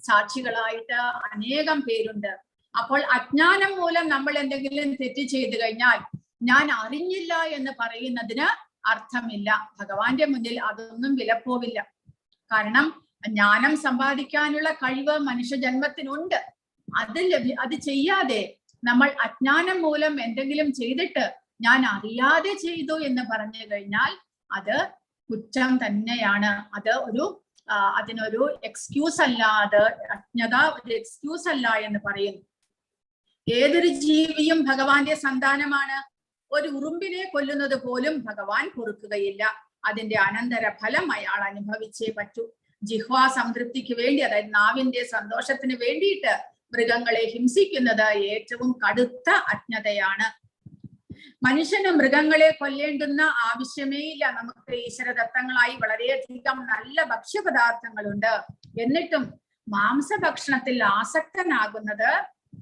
സാക്ഷികളായിട്ട് അനേകം പേരുണ്ട്. അപ്പോൾ അജ്ഞാനം മൂലം നമ്മൾ എന്തെങ്കിലും തെറ്റ് ചെയ്തു കഴിഞ്ഞാൽ ഞാൻ അറിഞ്ഞില്ല എന്ന് പറയുന്നതിന് അർത്ഥമില്ല. ഭഗവാന്റെ മുന്നിൽ അതൊന്നും വിലപ്പോവില്ല. കാരണം ജ്ഞാനം സമ്പാദിക്കാനുള്ള കഴിവ് മനുഷ്യജന്മത്തിനുണ്ട്. അത് ചെയ്യാതെ നമ്മൾ അജ്ഞാനം മൂലം എന്തെങ്കിലും ചെയ്തിട്ട് ഞാൻ അറിയാതെ ചെയ്തു എന്ന് പറഞ്ഞു കഴിഞ്ഞാൽ അത് കുറ്റം തന്നെയാണ്. അത് അതിനൊരു എക്സ്ക്യൂസ് അല്ല. അത് അജ്ഞത ഒരു എക്സ്ക്യൂസ് അല്ല എന്ന് പറയുന്നു. ഏതൊരു ജീവിയും ഭഗവാന്റെ സന്താനമാണ്. ഒരു ഉറുമ്പിനെ കൊല്ലുന്നത് പോലും ഭഗവാൻ പൊറുക്കുകയില്ല. അതിന്റെ അനന്തര ഫലം അയാൾ അനുഭവിച്ചേ പറ്റൂ. ജിഹ്വാ സംതൃപ്തിക്ക് വേണ്ടി, അതായത് നാവിന്റെ സന്തോഷത്തിന് വേണ്ടിയിട്ട് മൃഗങ്ങളെ ഹിംസിക്കുന്നത് ഏറ്റവും കടുത്ത അജ്ഞതയാണ്. മനുഷ്യന് മൃഗങ്ങളെ കൊല്ലേണ്ടുന്ന ആവശ്യമേ ഇല്ല. നമുക്ക് ഈശ്വരദത്തങ്ങളായി വളരെയധികം നല്ല ഭക്ഷ്യപദാർത്ഥങ്ങളുണ്ട്. എന്നിട്ടും മാംസഭക്ഷണത്തിൽ ആസക്തനാകുന്നത്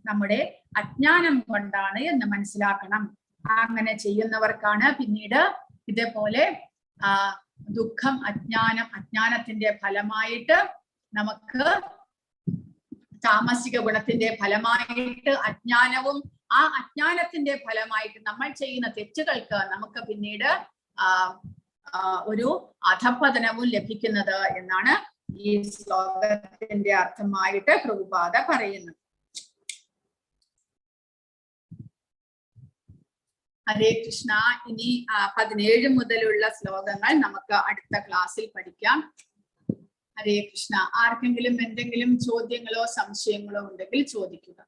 നമ്മുടെ അജ്ഞാനം കൊണ്ടാണ് എന്ന് മനസ്സിലാക്കണം. അങ്ങനെ ചെയ്യുന്നവർക്കാണ് പിന്നീട് ഇതേപോലെ ദുഃഖം, അജ്ഞാനത്തിന്റെ ഫലമായിട്ട് നമുക്ക് താമസിക ഗുണത്തിന്റെ ഫലമായിട്ട് അജ്ഞാനവും ആ അജ്ഞാനത്തിന്റെ ഫലമായിട്ട് നമ്മൾ ചെയ്യുന്ന തെറ്റുകൾക്ക് നമുക്ക് പിന്നീട് ഒരു അധപ്പതനവും ലഭിക്കുന്നത് എന്നാണ് ഈ ശ്ലോകത്തിന്റെ അർത്ഥമായിട്ട് പ്രഭുപാദ പറയുന്നത്. ഹരേ കൃഷ്ണ. ഇനി 17 മുതലുള്ള ശ്ലോകങ്ങൾ നമുക്ക് അടുത്ത ക്ലാസ്സിൽ പഠിക്കാം. ഹരേ കൃഷ്ണ. ആർക്കെങ്കിലും എന്തെങ്കിലും ചോദ്യങ്ങളോ സംശയങ്ങളോ ഉണ്ടെങ്കിൽ ചോദിക്കുക.